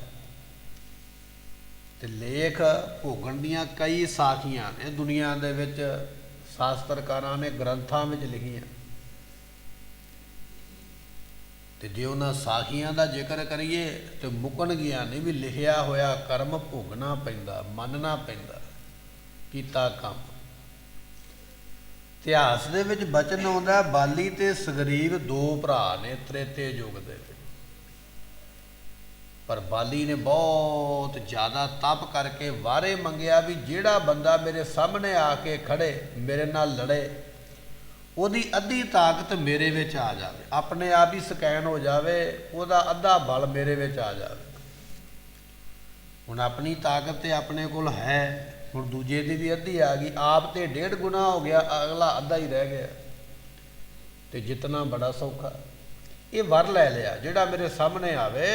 ਤੇ ਲੇਖ ਭੋਗਣ ਦੀਆਂ ਕਈ ਸਾਖੀਆਂ ਨੇ ਦੁਨੀਆ ਦੇ ਵਿੱਚ, ਸ਼ਾਸਤਰਕਾਰਾਂ ਨੇ ਗ੍ਰੰਥਾਂ ਵਿੱਚ ਲਿਖੀਆਂ। ਤੇ ਜੇ ਉਹਨਾਂ ਸਾਖੀਆਂ ਦਾ ਜ਼ਿਕਰ ਕਰੀਏ ਤੇ ਮੁੱਕਣ ਗਿਆ ਨਹੀਂ ਵੀ ਲਿਖਿਆ ਹੋਇਆ ਕਰਮ ਭੋਗਣਾ ਪੈਂਦਾ, ਮੰਨਣਾ ਪੈਂਦਾ ਕੀਤਾ ਕੰਮ। ਇਤਿਹਾਸ ਦੇ ਵਿੱਚ ਬਚਨ ਆਉਂਦਾ ਬਾਲੀ ਤੇ ਸੁਗਰੀਵ ਦੋ ਭਰਾ ਨੇ ਤ੍ਰੇਤੇ ਯੁੱਗ ਦੇ ਵਿੱਚ। ਪਰ ਬਾਲੀ ਨੇ ਬਹੁਤ ਜ਼ਿਆਦਾ ਤਪ ਕਰਕੇ ਵਾਰੇ ਮੰਗਿਆ ਵੀ ਜਿਹੜਾ ਬੰਦਾ ਮੇਰੇ ਸਾਹਮਣੇ ਆ ਕੇ ਖੜੇ, ਮੇਰੇ ਨਾਲ ਲੜੇ, ਉਹਦੀ ਅੱਧੀ ਤਾਕਤ ਮੇਰੇ ਵਿੱਚ ਆ ਜਾਵੇ, ਆਪਣੇ ਆਪ ਹੀ ਸਕੈਨ ਹੋ ਜਾਵੇ, ਉਹਦਾ ਅੱਧਾ ਬਲ ਮੇਰੇ ਵਿੱਚ ਆ ਜਾਵੇ। ਹੁਣ ਆਪਣੀ ਤਾਕਤ ਤੇ ਆਪਣੇ ਕੋਲ ਹੈ, ਹੁਣ ਦੂਜੇ ਦੀ ਵੀ ਅੱਧੀ ਆ ਗਈ, ਆਪ ਤੇ 1.5 ਗੁਣਾ ਹੋ ਗਿਆ, ਅਗਲਾ ਅੱਧਾ ਹੀ ਰਹਿ ਗਿਆ। ਤੇ ਜਿੱਤਣਾ ਬੜਾ ਸੌਖਾ। ਇਹ ਵਰ ਲੈ ਲਿਆ, ਜਿਹੜਾ ਮੇਰੇ ਸਾਹਮਣੇ ਆਵੇ,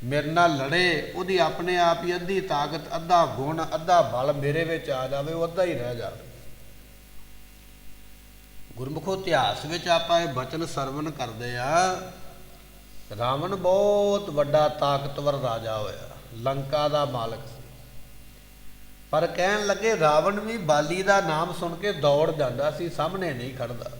ਮੇਰੇ ਨਾਲ ਲੜੇ, ਉਹਦੀ ਆਪਣੇ ਆਪ ਹੀ ਅੱਧੀ ਤਾਕਤ, ਅੱਧਾ ਗੁਣ, ਅੱਧਾ ਬਲ ਮੇਰੇ ਵਿੱਚ ਆ ਜਾਵੇ, ਉਹ ਅੱਧਾ ਹੀ ਰਹਿ ਜਾਵੇ। ਗੁਰਮੁਖੋ ਇਤਿਹਾਸ ਵਿੱਚ ਆਪਾਂ ਇਹ ਬਚਨ ਸਰਵਣ ਕਰਦੇ ਆ, ਰਾਵਣ ਬਹੁਤ ਵੱਡਾ ਤਾਕਤਵਰ ਰਾਜਾ ਹੋਇਆ, ਲੰਕਾ ਦਾ ਮਾਲਕ ਸੀ। ਪਰ ਕਹਿਣ ਲੱਗੇ ਰਾਵਣ ਵੀ ਬਾਲੀ ਦਾ ਨਾਮ ਸੁਣ ਕੇ ਦੌੜ ਜਾਂਦਾ ਸੀ, ਸਾਹਮਣੇ ਨਹੀਂ ਖੜਦਾ।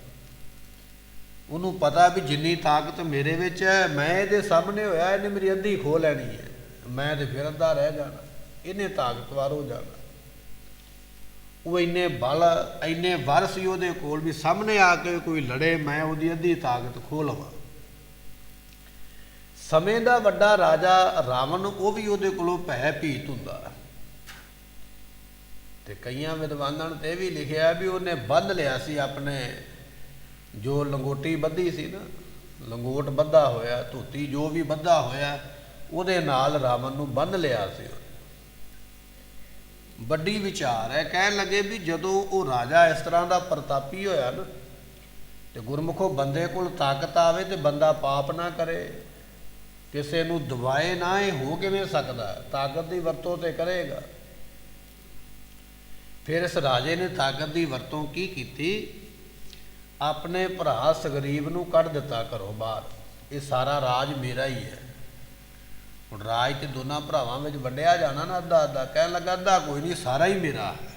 ਉਹਨੂੰ ਪਤਾ ਵੀ ਜਿੰਨੀ ਤਾਕਤ ਮੇਰੇ ਵਿੱਚ ਹੈ, ਮੈਂ ਇਹਦੇ ਸਾਹਮਣੇ ਹੋਇਆ ਇਹਨੇ ਮੇਰੀ ਅੱਧੀ ਖੋਹ ਲੈਣੀ ਹੈ, ਮੈਂ ਤੇ ਫਿਰ ਅੱਧਾ ਰਹਿ ਜਾਣਾ, ਇਹਨੇ ਤਾਕਤਵਰ ਹੋ ਜਾਣਾ। ਉਹ ਇੰਨੇ ਬਲ ਇੰਨੇ ਵਰ ਸੀ ਉਹਦੇ ਕੋਲ ਵੀ ਸਾਹਮਣੇ ਆ ਕੇ ਕੋਈ ਲੜੇ ਮੈਂ ਉਹਦੀ ਅੱਧੀ ਤਾਕਤ ਖੋਹ ਲਵਾਂ। ਸਮੇਂ ਦਾ ਵੱਡਾ ਰਾਜਾ ਰਾਵਣ, ਉਹ ਵੀ ਉਹਦੇ ਕੋਲੋਂ ਭੈ ਭੀਤ ਹੁੰਦਾ। ਤੇ ਕਈਆਂ ਵਿਦਵਾਨਾਂ ਨੇ ਇਹ ਵੀ ਲਿਖਿਆ ਵੀ ਉਹਨੇ ਬੰਨ੍ਹ ਲਿਆ ਸੀ ਆਪਣੇ, ਜੋ ਲੰਗੋਟੀ ਬੱਧੀ ਸੀ ਨਾ, ਲੰਗੋਟ ਬੱਧਾ ਹੋਇਆ, ਧੋਤੀ ਜੋ ਵੀ ਬੱਧਾ ਹੋਇਆ, ਉਹਦੇ ਨਾਲ ਰਾਵਣ ਨੂੰ ਬੰਨ੍ਹ ਲਿਆ ਸੀ। ਵੱਡੀ ਵਿਚਾਰ ਹੈ। ਕਹਿਣ ਲੱਗੇ ਵੀ ਜਦੋਂ ਉਹ ਰਾਜਾ ਇਸ ਤਰ੍ਹਾਂ ਦਾ ਪ੍ਰਤਾਪੀ ਹੋਇਆ ਨਾ, ਤੇ ਗੁਰਮੁਖੋ ਬੰਦੇ ਕੋਲ ਤਾਕਤ ਆਵੇ ਤੇ ਬੰਦਾ ਪਾਪ ਨਾ ਕਰੇ, ਕਿਸੇ ਨੂੰ ਦਬਾਏ ਨਾ, ਇਹ ਹੋ ਕਿਵੇਂ ਸਕਦਾ? ਤਾਕਤ ਦੀ ਵਰਤੋਂ ਤੇ ਕਰੇਗਾ। ਫਿਰ ਇਸ ਰਾਜੇ ਨੇ ਤਾਕਤ ਦੀ ਵਰਤੋਂ ਕੀ ਕੀਤੀ? ਆਪਣੇ ਭਰਾ ਸੁਗਰੀਵ ਨੂੰ ਕੱਢ ਦਿੱਤਾ ਘਰੋਂ ਬਾਹਰ। ਇਹ ਸਾਰਾ ਰਾਜ ਮੇਰਾ ਹੀ ਹੈ। ਹੁਣ ਰਾਜ ਤੇ ਦੋਨਾਂ ਭਰਾਵਾਂ ਵਿੱਚ ਵੰਡਿਆ ਜਾਣਾ ਨਾ, ਅੱਧਾ ਅੱਧਾ। ਕਹਿਣ ਲੱਗਾ ਅੱਧਾ ਕੋਈ ਨਹੀਂ, ਸਾਰਾ ਹੀ ਮੇਰਾ ਹੈ,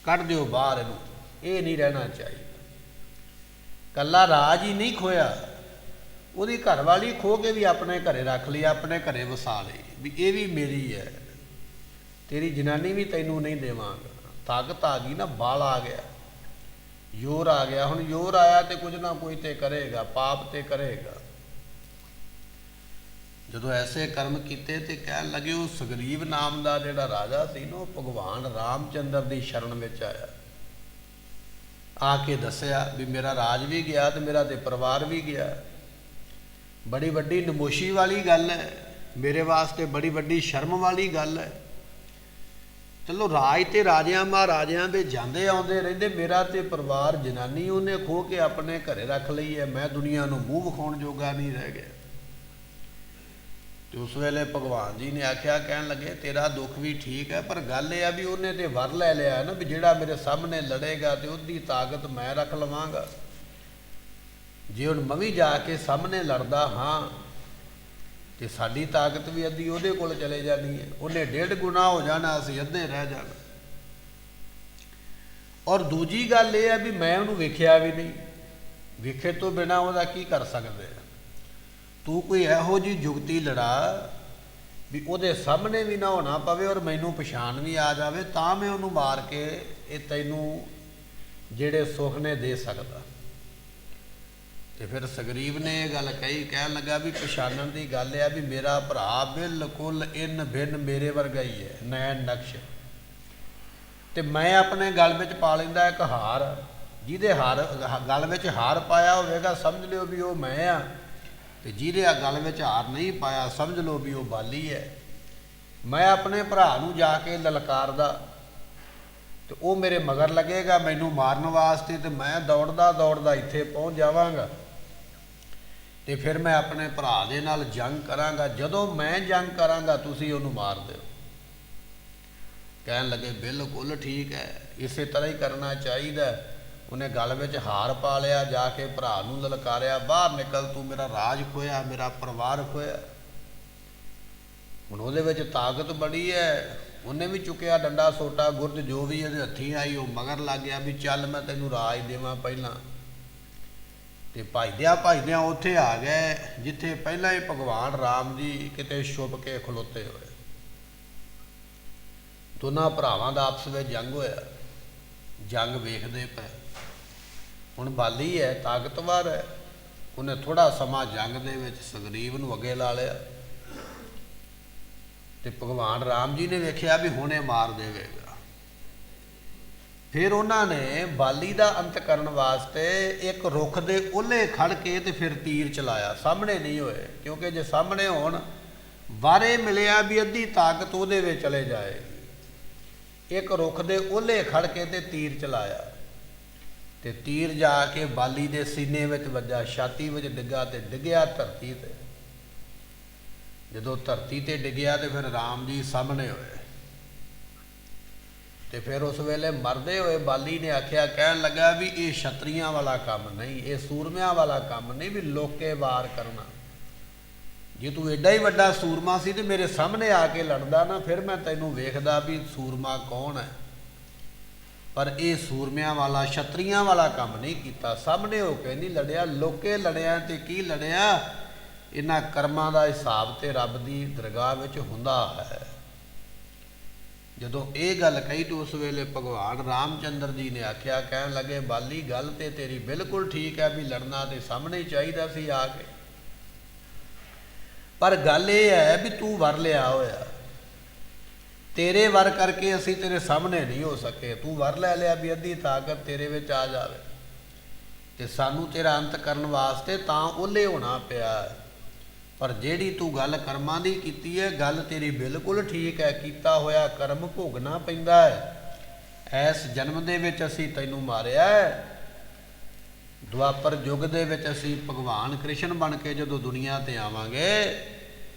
ਕੱਢ ਦਿਓ ਬਾਹਰ ਇਹਨੂੰ, ਇਹ ਨਹੀਂ ਰਹਿਣਾ ਚਾਹੀਦਾ। ਕੱਲਾ ਰਾਜ ਹੀ ਨਹੀਂ ਖੋਇਆ, ਉਹਦੀ ਘਰਵਾਲੀ ਖੋਹ ਕੇ ਵੀ ਆਪਣੇ ਘਰੇ ਰੱਖ ਲਈ, ਆਪਣੇ ਘਰੇ ਵਸਾ ਲਈ ਵੀ ਇਹ ਵੀ ਮੇਰੀ ਹੈ, ਤੇਰੀ ਜਨਾਨੀ ਵੀ ਤੈਨੂੰ ਨਹੀਂ ਦੇਵਾਂਗਾ। ਤਾਕਤ ਆ ਗਈ ਨਾ, ਬਲ ਆ ਗਿਆ, ਜ਼ੋਰ ਆ ਗਿਆ। ਹੁਣ ਜ਼ੋਰ ਆਇਆ ਤੇ ਕੁਝ ਨਾ ਕੁਝ ਤੇ ਕਰੇਗਾ, ਪਾਪ ਤੇ ਕਰੇਗਾ। ਜਦੋਂ ਐਸੇ ਕਰਮ ਕੀਤੇ ਤੇ ਕਹਿਣ ਲੱਗੇ, ਉਹ ਸੁਗਰੀਵ ਨਾਮ ਦਾ ਜਿਹੜਾ ਰਾਜਾ ਸੀ ਨਾ, ਉਹ ਭਗਵਾਨ ਰਾਮਚੰਦਰ ਦੀ ਸ਼ਰਨ ਵਿੱਚ ਆਇਆ। ਆ ਕੇ ਦੱਸਿਆ ਵੀ ਮੇਰਾ ਰਾਜ ਵੀ ਗਿਆ ਤੇ ਮੇਰਾ ਤੇ ਪਰਿਵਾਰ ਵੀ ਗਿਆ। ਬੜੀ ਵੱਡੀ ਨਮੋਸ਼ੀ ਵਾਲੀ ਗੱਲ ਹੈ, ਮੇਰੇ ਵਾਸਤੇ ਬੜੀ ਵੱਡੀ ਸ਼ਰਮ ਵਾਲੀ ਗੱਲ ਹੈ। ਚਲੋ ਰਾਜ ਤੇ ਰਾਜਿਆਂ ਮਹਾਰਾਜਿਆਂ ਦੇ ਜਾਂਦੇ ਆਉਂਦੇ ਰਹਿੰਦੇ, ਮੇਰਾ ਤੇ ਪਰਿਵਾਰ ਜਨਾਨੀ ਉਹਨੇ ਖੋਹ ਕੇ ਆਪਣੇ ਘਰੇ ਰੱਖ ਲਈ ਹੈ, ਮੈਂ ਦੁਨੀਆ ਨੂੰ ਮੂੰਹ ਵਿਖਾਉਣ ਜੋਗਾ ਨਹੀਂ ਰਹਿ ਗਿਆ। ਤੇ ਉਸ ਵੇਲੇ ਭਗਵਾਨ ਜੀ ਨੇ ਆਖਿਆ, ਕਹਿਣ ਲੱਗੇ ਤੇਰਾ ਦੁੱਖ ਵੀ ਠੀਕ ਹੈ, ਪਰ ਗੱਲ ਇਹ ਆ ਵੀ ਉਹਨੇ ਤੇ ਵਰ ਲੈ ਲਿਆ ਨਾ ਵੀ ਜਿਹੜਾ ਮੇਰੇ ਸਾਹਮਣੇ ਲੜੇਗਾ ਤੇ ਉਹਦੀ ਤਾਕਤ ਮੈਂ ਰੱਖ ਲਵਾਂਗਾ। ਜੇ ਹੁਣ ਮੈਂ ਵੀ ਜਾ ਕੇ ਸਾਹਮਣੇ ਲੜਦਾ ਹਾਂ ਤੇ ਸਾਡੀ ਤਾਕਤ ਵੀ ਅੱਧੀ ਉਹਦੇ ਕੋਲ ਚਲੇ ਜਾਣੀ ਹੈ, ਉਹਨੇ 1.5 ਗੁਣਾ ਹੋ ਜਾਣਾ, ਅਸੀਂ ਅੱਧੇ ਰਹਿ ਜਾਣਾ। ਔਰ ਦੂਜੀ ਗੱਲ ਇਹ ਹੈ ਵੀ ਮੈਂ ਉਹਨੂੰ ਵੇਖਿਆ ਵੀ ਨਹੀਂ, ਵੇਖੇ ਤੋਂ ਬਿਨਾਂ ਉਹਦਾ ਕੀ ਕਰ ਸਕਦੇ? ਤੂੰ ਕੋਈ ਇਹੋ ਜਿਹੀ ਜੁਗਤੀ ਲੜਾ ਵੀ ਉਹਦੇ ਸਾਹਮਣੇ ਵੀ ਨਾ ਹੋਣਾ ਪਵੇ ਔਰ ਮੈਨੂੰ ਪਛਾਣ ਵੀ ਆ ਜਾਵੇ, ਤਾਂ ਮੈਂ ਉਹਨੂੰ ਮਾਰ ਕੇ ਇਹ ਤੈਨੂੰ ਜਿਹੜੇ ਸੁੱਖ ਨੇ ਦੇ ਸਕਦਾ। ਤੇ ਫਿਰ ਸੁਗਰੀਵ ਨੇ ਇਹ ਗੱਲ ਕਹੀ, ਕਹਿਣ ਲੱਗਾ ਵੀ ਪਛਾਣਨ ਦੀ ਗੱਲ ਹੈ ਵੀ ਮੇਰਾ ਭਰਾ ਬਿਲਕੁਲ ਇਨ ਬਿਨ ਮੇਰੇ ਵਰਗਾ ਹੀ ਹੈ, ਨੈਣ ਨਕਸ਼। ਤੇ ਮੈਂ ਆਪਣੇ ਗਲ ਵਿੱਚ ਪਾ ਲੈਂਦਾ ਇੱਕ ਹਾਰ, ਜਿਹਦੇ ਗਲ ਵਿੱਚ ਹਾਰ ਪਾਇਆ ਹੋਵੇਗਾ ਸਮਝ ਲਿਓ ਵੀ ਉਹ ਮੈਂ ਆ, ਤੇ ਜਿਹਦੇ ਗਲ ਵਿੱਚ ਹਾਰ ਨਹੀਂ ਪਾਇਆ ਸਮਝ ਲਓ ਵੀ ਉਹ ਬਾਲੀ ਹੈ। ਮੈਂ ਆਪਣੇ ਭਰਾ ਨੂੰ ਜਾ ਕੇ ਲਲਕਾਰਦਾ ਤੇ ਉਹ ਮੇਰੇ ਮਗਰ ਲੱਗੇਗਾ ਮੈਨੂੰ ਮਾਰਨ ਵਾਸਤੇ, ਤੇ ਮੈਂ ਦੌੜਦਾ ਦੌੜਦਾ ਇੱਥੇ ਪਹੁੰਚ ਜਾਵਾਂਗਾ। ਤੇ ਫਿਰ ਮੈਂ ਆਪਣੇ ਭਰਾ ਦੇ ਨਾਲ ਜੰਗ ਕਰਾਂਗਾ। ਜਦੋਂ ਮੈਂ ਜੰਗ ਕਰਾਂਗਾ ਤੁਸੀਂ ਉਹਨੂੰ ਮਾਰ ਦਿਓ। ਕਹਿਣ ਲੱਗੇ ਬਿਲਕੁਲ ਠੀਕ ਹੈ, ਇਸੇ ਤਰ੍ਹਾਂ ਹੀ ਕਰਨਾ ਚਾਹੀਦਾ। ਉਹਨੇ ਗਲ ਵਿੱਚ ਹਾਰ ਪਾ ਲਿਆ, ਜਾ ਕੇ ਭਰਾ ਨੂੰ ਲਲਕਾਰਿਆ, ਬਾਹਰ ਨਿਕਲ, ਤੂੰ ਮੇਰਾ ਰਾਜ ਖੋਇਆ, ਮੇਰਾ ਪਰਿਵਾਰ ਖੋਇਆ। ਹੁਣ ਉਹਦੇ ਵਿੱਚ ਤਾਕਤ ਬੜੀ ਹੈ, ਉਹਨੇ ਵੀ ਚੁੱਕਿਆ ਡੰਡਾ ਸੋਟਾ ਗੁਰਦ ਜੋ ਵੀ ਇਹਦੇ ਹੱਥੀਂ ਆਈ, ਉਹ ਮਗਰ ਲੱਗ ਗਿਆ ਵੀ ਚੱਲ ਮੈਂ ਤੈਨੂੰ ਰਾਜ ਦੇਵਾਂ ਪਹਿਲਾਂ। ਤੇ ਭਜਦਿਆਂ ਉੱਥੇ ਆ ਗਏ ਜਿੱਥੇ ਪਹਿਲਾਂ ਹੀ ਭਗਵਾਨ ਰਾਮ ਜੀ ਕਿਤੇ ਛੁਪ ਕੇ ਖਲੋਤੇ ਹੋਏ। ਦੋਨਾਂ ਭਰਾਵਾਂ ਦਾ ਆਪਸ ਵਿੱਚ ਜੰਗ ਹੋਇਆ, ਜੰਗ ਵੇਖਦੇ ਪਏ। ਹੁਣ ਬਾਲੀ ਹੈ, ਤਾਕਤਵਰ ਹੈ, ਉਹਨੇ ਥੋੜਾ ਸਮਾਂ ਜੰਗ ਦੇ ਵਿੱਚ ਸੁਗਰੀਵ ਨੂੰ ਅੱਗੇ ਲਾ ਲਿਆ। ਤੇ ਭਗਵਾਨ ਰਾਮ ਜੀ ਨੇ ਵੇਖਿਆ ਵੀ ਹੁਣੇ ਮਾਰ ਦੇਵੇਗਾ। ਫਿਰ ਉਹਨਾਂ ਨੇ ਬਾਲੀ ਦਾ ਅੰਤ ਕਰਨ ਵਾਸਤੇ ਇੱਕ ਰੁੱਖ ਦੇ ਉਹਲੇ ਖੜ ਕੇ ਤੇ ਫਿਰ ਤੀਰ ਚਲਾਇਆ। ਸਾਹਮਣੇ ਨਹੀਂ ਹੋਏ, ਕਿਉਂਕਿ ਜੇ ਸਾਹਮਣੇ ਹੋਣ ਵਾਰੇ ਮਿਲਿਆ ਵੀ ਅੱਧੀ ਤਾਕਤ ਉਹਦੇ ਵਿੱਚ ਚਲੇ ਜਾਏਗੀ। ਇੱਕ ਰੁੱਖ ਦੇ ਉਹਲੇ ਖੜ ਕੇ ਤੇ ਤੀਰ ਚਲਾਇਆ, ਤੇ ਤੀਰ ਜਾ ਕੇ ਬਾਲੀ ਦੇ ਸੀਨੇ ਵਿੱਚ ਵੱਜਾ, ਛਾਤੀ ਵਿੱਚ ਡਿੱਗਾ ਤੇ ਡਿੱਗਿਆ ਧਰਤੀ ਤੇ। ਜਦੋਂ ਧਰਤੀ ਤੇ ਡਿੱਗਿਆ ਤੇ ਫਿਰ ਰਾਮ ਜੀ ਸਾਹਮਣੇ ਹੋਏ। ਤੇ ਫਿਰ ਉਸ ਵੇਲੇ ਮਰਦੇ ਹੋਏ ਬਾਲੀ ਨੇ ਆਖਿਆ, ਕਹਿਣ ਲੱਗਾ ਵੀ ਇਹ ਛਤਰੀਆਂ ਵਾਲਾ ਕੰਮ ਨਹੀਂ, ਇਹ ਸੂਰਮਿਆਂ ਵਾਲਾ ਕੰਮ ਨਹੀਂ ਵੀ ਲੋਕੇ ਵਾਰ ਕਰਨਾ। ਜੇ ਤੂੰ ਐਡਾ ਹੀ ਵੱਡਾ ਸੂਰਮਾ ਸੀ ਤੇ ਮੇਰੇ ਸਾਹਮਣੇ ਆ ਕੇ ਲੜਦਾ ਨਾ, ਫਿਰ ਮੈਂ ਤੈਨੂੰ ਵੇਖਦਾ ਵੀ ਸੂਰਮਾ ਕੌਣ ਹੈ। ਪਰ ਇਹ ਸੂਰਮਿਆਂ ਵਾਲਾ ਛਤਰੀਆਂ ਵਾਲਾ ਕੰਮ ਨਹੀਂ ਕੀਤਾ, ਸਾਹਮਣੇ ਹੋ ਕੇ ਨਹੀਂ ਲੜਿਆ, ਲੋਕੇ ਲੜਿਆ। ਤੇ ਕੀ ਲੜਿਆ? ਇਹਨਾਂ ਕਰਮਾਂ ਦਾ ਹਿਸਾਬ ਤੇ ਰੱਬ ਦੀ ਦਰਗਾਹ ਵਿੱਚ ਹੁੰਦਾ ਹੈ। ਜਦੋਂ ਇਹ ਗੱਲ ਕਹੀ ਤਾਂ ਉਸ ਵੇਲੇ ਭਗਵਾਨ ਰਾਮਚੰਦਰ ਜੀ ਨੇ ਆਖਿਆ, ਕਹਿਣ ਲੱਗੇ, ਬਾਲੀ ਗੱਲ ਤੇ ਤੇਰੀ ਬਿਲਕੁਲ ਠੀਕ ਹੈ ਵੀ ਲੜਨਾ ਤੇ ਸਾਹਮਣੇ ਹੀ ਚਾਹੀਦਾ ਸੀ ਆ ਕੇ, ਪਰ ਗੱਲ ਇਹ ਹੈ ਵੀ ਤੂੰ ਵਰ ਲਿਆ ਹੋਇਆ, ਤੇਰੇ ਵਰ ਕਰਕੇ ਅਸੀਂ ਤੇਰੇ ਸਾਹਮਣੇ ਨਹੀਂ ਹੋ ਸਕੇ। ਤੂੰ ਵਰ ਲੈ ਲਿਆ ਵੀ ਅੱਧੀ ਤਾਕਤ ਤੇਰੇ ਵਿੱਚ ਆ ਜਾਵੇ, ਤੇ ਸਾਨੂੰ ਤੇਰਾ ਅੰਤ ਕਰਨ ਵਾਸਤੇ ਤਾਂ ਉਹਲੇ ਹੋਣਾ ਪਿਆ। ਪਰ ਜਿਹੜੀ ਤੂੰ ਗੱਲ ਕਰਮਾਂ ਦੀ ਕੀਤੀ ਹੈ, ਗੱਲ ਤੇਰੀ ਬਿਲਕੁਲ ਠੀਕ ਹੈ, ਕੀਤਾ ਹੋਇਆ ਕਰਮ ਭੋਗਣਾ ਪੈਂਦਾ ਹੈ। ਇਸ ਜਨਮ ਦੇ ਵਿੱਚ ਅਸੀਂ ਤੈਨੂੰ ਮਾਰਿਆ ਹੈ, ਦੁਆਪਰ ਯੁੱਗ ਦੇ ਵਿੱਚ ਅਸੀਂ ਭਗਵਾਨ ਕ੍ਰਿਸ਼ਨ ਬਣ ਕੇ ਜਦੋਂ ਦੁਨੀਆ ਤੇ ਆਵਾਂਗੇ,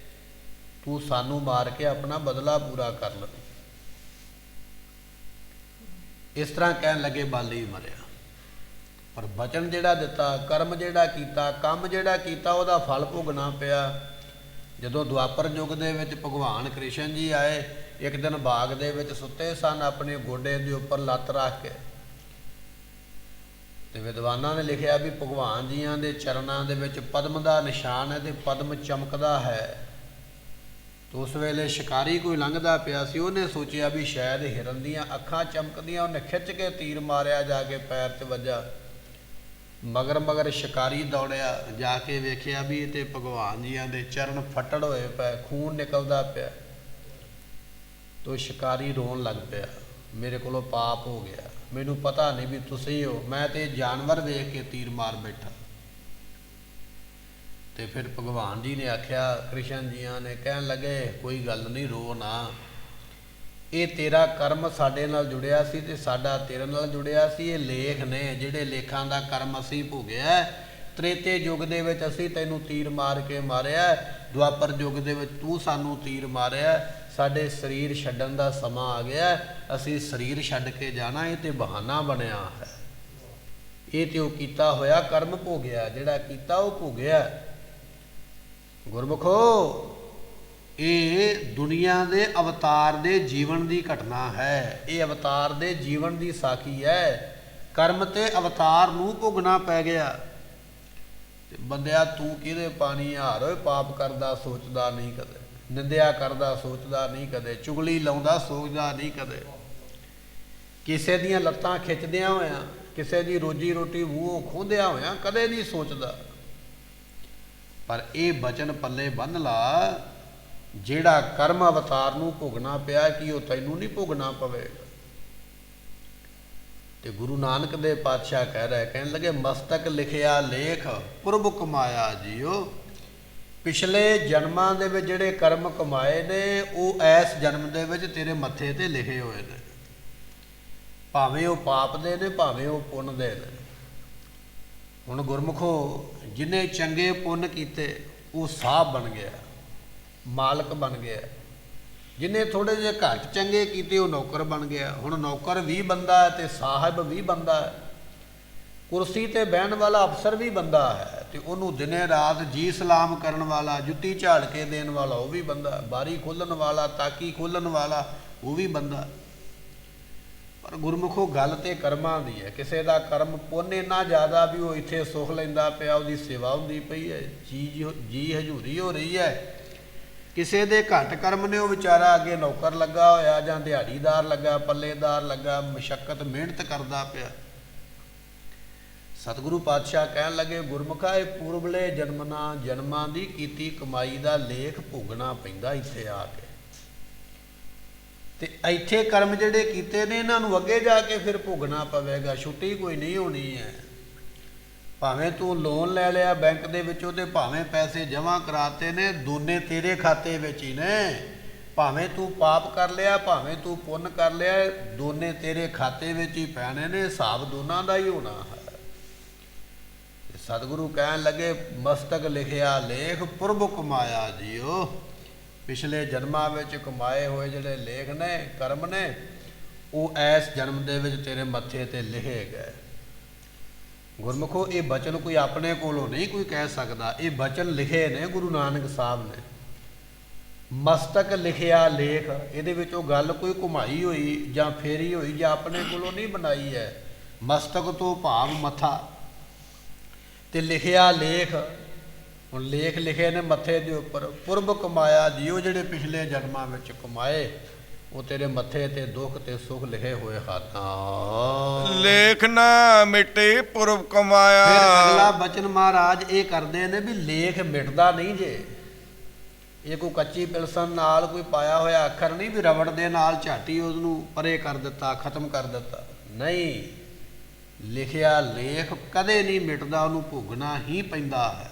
ਤੂੰ ਸਾਨੂੰ ਮਾਰ ਕੇ ਆਪਣਾ ਬਦਲਾ ਪੂਰਾ ਕਰ ਲੈ। ਇਸ ਤਰ੍ਹਾਂ ਕਹਿਣ ਲੱਗੇ ਬਾਲੀ ਮਰਿਆ, ਪਰ ਬਚਨ ਜਿਹੜਾ ਦਿੱਤਾ, ਕਰਮ ਜਿਹੜਾ ਕੀਤਾ, ਕੰਮ ਜਿਹੜਾ ਕੀਤਾ, ਉਹਦਾ ਫਲ ਭੋਗਣਾ ਪਿਆ। ਜਦੋਂ ਦੁਆਪਰ ਯੁੱਗ ਦੇ ਵਿੱਚ ਭਗਵਾਨ ਕ੍ਰਿਸ਼ਨ ਜੀ ਆਏ, ਇੱਕ ਦਿਨ ਬਾਗ ਦੇ ਵਿੱਚ ਸੁੱਤੇ ਸਨ, ਆਪਣੇ ਗੋਡੇ ਦੇ ਉੱਪਰ ਲੱਤ ਰੱਖ ਕੇ, ਤੇ ਵਿਦਵਾਨਾਂ ਨੇ ਲਿਖਿਆ ਵੀ ਭਗਵਾਨ ਜੀਆਂ ਦੇ ਚਰਨਾਂ ਦੇ ਵਿੱਚ ਪਦਮ ਦਾ ਨਿਸ਼ਾਨ ਹੈ ਤੇ ਪਦਮ ਚਮਕਦਾ ਹੈ। ਤੇ ਉਸ ਵੇਲੇ ਸ਼ਿਕਾਰੀ ਕੋਈ ਲੰਘਦਾ ਪਿਆ ਸੀ, ਉਹਨੇ ਸੋਚਿਆ ਵੀ ਸ਼ਾਇਦ ਹਿਰਨ ਦੀਆਂ ਅੱਖਾਂ ਚਮਕਦੀਆਂ, ਉਹਨੇ ਖਿੱਚ ਕੇ ਤੀਰ ਮਾਰਿਆ, ਜਾ ਕੇ ਪੈਰ 'ਤੇ ਵੱਜਾ। ਮਗਰ ਮਗਰ ਸ਼ਿਕਾਰੀ ਦੌੜਿਆ, ਜਾ ਕੇ ਵੇਖਿਆ ਵੀ ਇਹ ਤੇ ਭਗਵਾਨ ਜੀਆਂ ਦੇ ਚਰਨ ਫੱਟੜ ਹੋਏ ਪਏ, ਖੂਨ ਨਿਕਲਦਾ ਪਿਆ। ਤੋ ਸ਼ਿਕਾਰੀ ਰੋਣ ਲੱਗ ਪਿਆ, ਮੇਰੇ ਕੋਲੋਂ ਪਾਪ ਹੋ ਗਿਆ, ਮੈਨੂੰ ਪਤਾ ਨਹੀਂ ਵੀ ਤੁਸੀਂ ਹੋ, ਮੈਂ ਤੇ ਜਾਨਵਰ ਵੇਖ ਕੇ ਤੀਰ ਮਾਰ ਬੈਠਾ। ਤੇ ਫਿਰ ਭਗਵਾਨ ਜੀ ਨੇ ਆਖਿਆ, ਕ੍ਰਿਸ਼ਨ ਜੀਆਂ ਨੇ ਕਹਿਣ ਲੱਗੇ, ਕੋਈ ਗੱਲ ਨਹੀਂ, ਰੋ ਨਾ, ਇਹ ਤੇਰਾ ਕਰਮ ਸਾਡੇ ਨਾਲ ਜੁੜਿਆ ਸੀ ਤੇ ਸਾਡਾ ਤੇਰੇ ਨਾਲ ਜੁੜਿਆ ਸੀ। ਇਹ ਲੇਖ ਨੇ, ਜਿਹੜੇ ਲੇਖਾਂ ਦਾ ਕਰਮ ਅਸੀਂ ਭੋਗਿਆ। ਤ੍ਰੇਤੇ ਯੁੱਗ ਦੇ ਵਿੱਚ ਅਸੀਂ ਤੈਨੂੰ ਤੀਰ ਮਾਰ ਕੇ ਮਾਰਿਆ, ਦੁਆਪਰ ਯੁੱਗ ਦੇ ਵਿੱਚ ਤੂੰ ਸਾਨੂੰ ਤੀਰ ਮਾਰਿਆ। ਸਾਡੇ ਸਰੀਰ ਛੱਡਣ ਦਾ ਸਮਾਂ ਆ ਗਿਆ, ਅਸੀਂ ਸਰੀਰ ਛੱਡ ਕੇ ਜਾਣਾ, ਇਹ ਤੇ ਬਹਾਨਾ ਬਣਿਆ ਹੈ। ਇਹ ਤੇ ਉਹ ਕੀਤਾ ਹੋਇਆ ਕਰਮ ਭੋਗਿਆ, ਜਿਹੜਾ ਕੀਤਾ ਉਹ ਭੋਗਿਆ। ਗੁਰਮੁਖੋ, ਇਹ ਦੁਨੀਆ ਦੇ ਅਵਤਾਰ ਦੇ ਜੀਵਨ ਦੀ ਘਟਨਾ ਹੈ, ਇਹ ਅਵਤਾਰ ਦੇ ਜੀਵਨ ਦੀ ਸਾਖੀ ਹੈ। ਕਰਮ ਤੇ ਅਵਤਾਰ ਨੂੰ ਭੋਗਣਾ ਪੈ ਗਿਆ। ਤੇ ਬੰਦਿਆ, ਤੂੰ ਕਿਹਦੇ ਪਾਣੀ ਹਾਰ ਹੋਏ, ਪਾਪ ਕਰਦਾ ਸੋਚਦਾ ਨਹੀਂ ਕਦੇ, ਨਿੰਦਿਆ ਕਰਦਾ ਸੋਚਦਾ ਨਹੀਂ ਕਦੇ, ਚੁਗਲੀ ਲਾਉਂਦਾ ਸੋਚਦਾ ਨਹੀਂ ਕਦੇ, ਕਿਸੇ ਦੀਆਂ ਲੱਤਾਂ ਖਿੱਚਦਿਆਂ ਹੋਇਆਂ, ਕਿਸੇ ਦੀ ਰੋਜੀ ਰੋਟੀ ਮੂੰਹੋਂ ਖੋਹਦਿਆਂ ਹੋਇਆਂ ਕਦੇ ਨਹੀਂ ਸੋਚਦਾ। ਪਰ ਇਹ ਬਚਨ ਪੱਲੇ ਬੰਨ੍ਹ ਲਾ, ਜਿਹੜਾ ਕਰਮ ਅਵਤਾਰ ਨੂੰ ਭੋਗਣਾ ਪਿਆ, ਕਿ ਉਹ ਤੈਨੂੰ ਨਹੀਂ ਭੋਗਣਾ ਪਵੇਗਾ। ਤੇ ਗੁਰੂ ਨਾਨਕ ਦੇ ਪਾਤਸ਼ਾਹ ਕਹਿ ਰਹੇ, ਕਹਿਣ ਲੱਗੇ, ਮਸਤਕ ਲਿਖਿਆ ਲੇਖ ਪੁਰਬ ਕਮਾਇਆ ਜੀਓ। ਪਿਛਲੇ ਜਨਮਾਂ ਦੇ ਵਿੱਚ ਜਿਹੜੇ ਕਰਮ ਕਮਾਏ ਨੇ, ਉਹ ਇਸ ਜਨਮ ਦੇ ਵਿੱਚ ਤੇਰੇ ਮੱਥੇ ਤੇ ਲਿਖੇ ਹੋਏ ਨੇ, ਭਾਵੇਂ ਉਹ ਪਾਪ ਦੇ ਨੇ, ਭਾਵੇਂ ਉਹ ਪੁੰਨ ਦੇ ਨੇ। ਹੁਣ ਗੁਰਮੁਖੋ, ਜਿਹਨੇ ਚੰਗੇ ਪੁੰਨ ਕੀਤੇ ਉਹ ਸਾਹਿਬ ਬਣ ਗਿਆ, ਮਾਲਕ ਬਣ ਗਿਆ। ਜਿਹਨੇ ਥੋੜੇ ਜਿਹੇ ਘੱਟ ਚੰਗੇ ਕੀਤੇ ਉਹ ਨੌਕਰ ਬਣ ਗਿਆ। ਹੁਣ ਨੌਕਰ ਵੀ ਬੰਦਾ ਹੈ ਤੇ ਸਾਹਿਬ ਵੀ ਬੰਦਾ ਹੈ, ਕੁਰਸੀ ਤੇ ਬਹਿਣ ਵਾਲਾ ਅਫਸਰ ਵੀ ਬੰਦਾ ਹੈ, ਤੇ ਉਹਨੂੰ ਦਿਨੇ ਰਾਤ ਜੀ ਸਲਾਮ ਕਰਨ ਵਾਲਾ, ਜੁੱਤੀ ਝਾੜ ਕੇ ਦੇਣ ਵਾਲਾ ਉਹ ਵੀ ਬੰਦਾ, ਬਾਰੀ ਖੋਲ੍ਹਣ ਵਾਲਾ, ਤਾਕੀ ਖੋਲ੍ਹਣ ਵਾਲਾ ਉਹ ਵੀ ਬੰਦਾ। ਪਰ ਗੁਰਮੁਖੋ, ਗੱਲ ਤੇ ਕਰਮਾਂ ਦੀ ਹੈ। ਕਿਸੇ ਦਾ ਕਰਮ ਪੁੰਨ ਇੰਨਾ ਜ਼ਿਆਦਾ ਵੀ ਉਹ ਇੱਥੇ ਸੁੱਖ ਲੈਂਦਾ ਪਿਆ, ਉਹਦੀ ਸੇਵਾ ਹੁੰਦੀ ਪਈ ਹੈ, ਜੀ ਹਜ਼ੂਰੀ ਹੋ ਰਹੀ ਹੈ। ਕਿਸੇ ਦੇ ਘੱਟ ਕਰਮ ਨੇ, ਉਹ ਵਿਚਾਰਾ ਅੱਗੇ ਨੌਕਰ ਲੱਗਾ ਹੋਇਆ, ਜਾਂ ਦਿਹਾੜੀਦਾਰ ਲੱਗਾ, ਪੱਲੇਦਾਰ ਲੱਗਾ, ਮਸ਼ੱਕਤ ਮਿਹਨਤ ਕਰਦਾ ਪਿਆ। ਸਤਿਗੁਰੂ ਪਾਤਸ਼ਾਹ ਕਹਿਣ ਲੱਗੇ, ਗੁਰਮੁਖਾ, ਇਹ ਪੂਰਬਲੇ ਜਨਮਾਂ ਦੀ ਕੀਤੀ ਕਮਾਈ ਦਾ ਲੇਖ ਭੋਗਣਾ ਪੈਂਦਾ ਇੱਥੇ ਆ ਕੇ। ਤੇ ਇੱਥੇ ਕਰਮ ਜਿਹੜੇ ਕੀਤੇ ਨੇ, ਇਹਨਾਂ ਨੂੰ ਅੱਗੇ ਜਾ ਕੇ ਫਿਰ ਭੋਗਣਾ ਪਵੇਗਾ, ਛੁੱਟੀ ਕੋਈ ਨਹੀਂ ਹੋਣੀ ਹੈ। ਭਾਵੇਂ ਤੂੰ ਲੋਨ ਲੈ ਲਿਆ ਬੈਂਕ ਦੇ ਵਿੱਚੋਂ, ਤੇ ਭਾਵੇਂ ਪੈਸੇ ਜਮ੍ਹਾਂ ਕਰਾਤੇ ਨੇ, ਦੋਨੇ ਤੇਰੇ ਖਾਤੇ ਵਿੱਚ ਹੀ ਨੇ। ਭਾਵੇਂ ਤੂੰ ਪਾਪ ਕਰ ਲਿਆ, ਭਾਵੇਂ ਤੂੰ ਪੁੰਨ ਕਰ ਲਿਆ, ਦੋਨੇ ਤੇਰੇ ਖਾਤੇ ਵਿੱਚ ਹੀ ਪੈਣੇ ਨੇ, ਹਿਸਾਬ ਦੋਨਾਂ ਦਾ ਹੀ ਹੋਣਾ ਹੈ। ਸਤਿਗੁਰੂ ਕਹਿਣ ਲੱਗੇ, ਮਸਤਕ ਲਿਖਿਆ ਲੇਖ ਪੁਰਬ ਕਮਾਇਆ ਜੀਓ। ਪਿਛਲੇ ਜਨਮਾਂ ਵਿੱਚ ਕਮਾਏ ਹੋਏ ਜਿਹੜੇ ਲੇਖ ਨੇ, ਕਰਮ ਨੇ, ਉਹ ਐਸ ਜਨਮ ਦੇ ਵਿੱਚ ਤੇਰੇ ਮੱਥੇ ਤੇ ਲਿਖੇ ਗਏ। ਗੁਰਮੁਖੋ, ਇਹ ਬਚਨ ਕੋਈ ਆਪਣੇ ਕੋਲੋਂ ਨਹੀਂ ਕੋਈ ਕਹਿ ਸਕਦਾ, ਇਹ ਬਚਨ ਲਿਖੇ ਨੇ ਗੁਰੂ ਨਾਨਕ ਸਾਹਿਬ ਨੇ। ਮਸਤਕ ਲਿਖਿਆ ਲੇਖ, ਇਹਦੇ ਵਿੱਚ ਉਹ ਗੱਲ ਕੋਈ ਘੁਮਾਈ ਹੋਈ ਜਾਂ ਫੇਰੀ ਹੋਈ ਜਾਂ ਆਪਣੇ ਕੋਲੋਂ ਨਹੀਂ ਬਣਾਈ ਹੈ। ਮਸਤਕ ਤੋਂ ਭਾਵ ਮੱਥਾ, ਤੇ ਲਿਖਿਆ ਲੇਖ। ਹੁਣ ਲੇਖ ਲਿਖੇ ਨੇ ਮੱਥੇ ਦੇ ਉੱਪਰ। ਪੁਰਬ ਕਮਾਇਆ ਜੀਓ, ਜਿਹੜੇ ਪਿਛਲੇ ਜਨਮਾਂ ਵਿੱਚ ਕਮਾਏ ਉਹ ਤੇਰੇ ਮੱਥੇ ਤੇ ਦੁੱਖ ਤੇ ਸੁੱਖ ਲਿਖੇ ਹੋਏ ਹਨ। ਲੇਖ ਨਾ ਮਿਟੇ ਪੁਰਬ ਕਮਾਇਆ। ਫਿਰ ਅਗਲਾ ਬਚਨ ਮਹਾਰਾਜ ਇਹ ਕਰਦੇ ਨੇ ਵੀ ਲੇਖ ਮਿਟਦਾ ਨਹੀਂ ਜੇ। ਇਹ ਕੋਈ ਕੱਚੀ ਪਿਲਸਨ ਨਾਲ ਕੋਈ ਪਾਇਆ ਹੋਇਆ ਅੱਖਰ ਨਹੀਂ ਵੀ ਰਬੜ ਦੇ ਨਾਲ ਝਾਟੀ ਉਹਨੂੰ ਪਰੇ ਕਰ ਦਿੱਤਾ, ਖਤਮ ਕਰ ਦਿੱਤਾ। ਨਹੀਂ, ਲਿਖਿਆ ਲੇਖ ਕਦੇ ਨਹੀਂ ਮਿਟਦਾ, ਉਹਨੂੰ ਭੋਗਣਾ ਹੀ ਪੈਂਦਾ ਹੈ।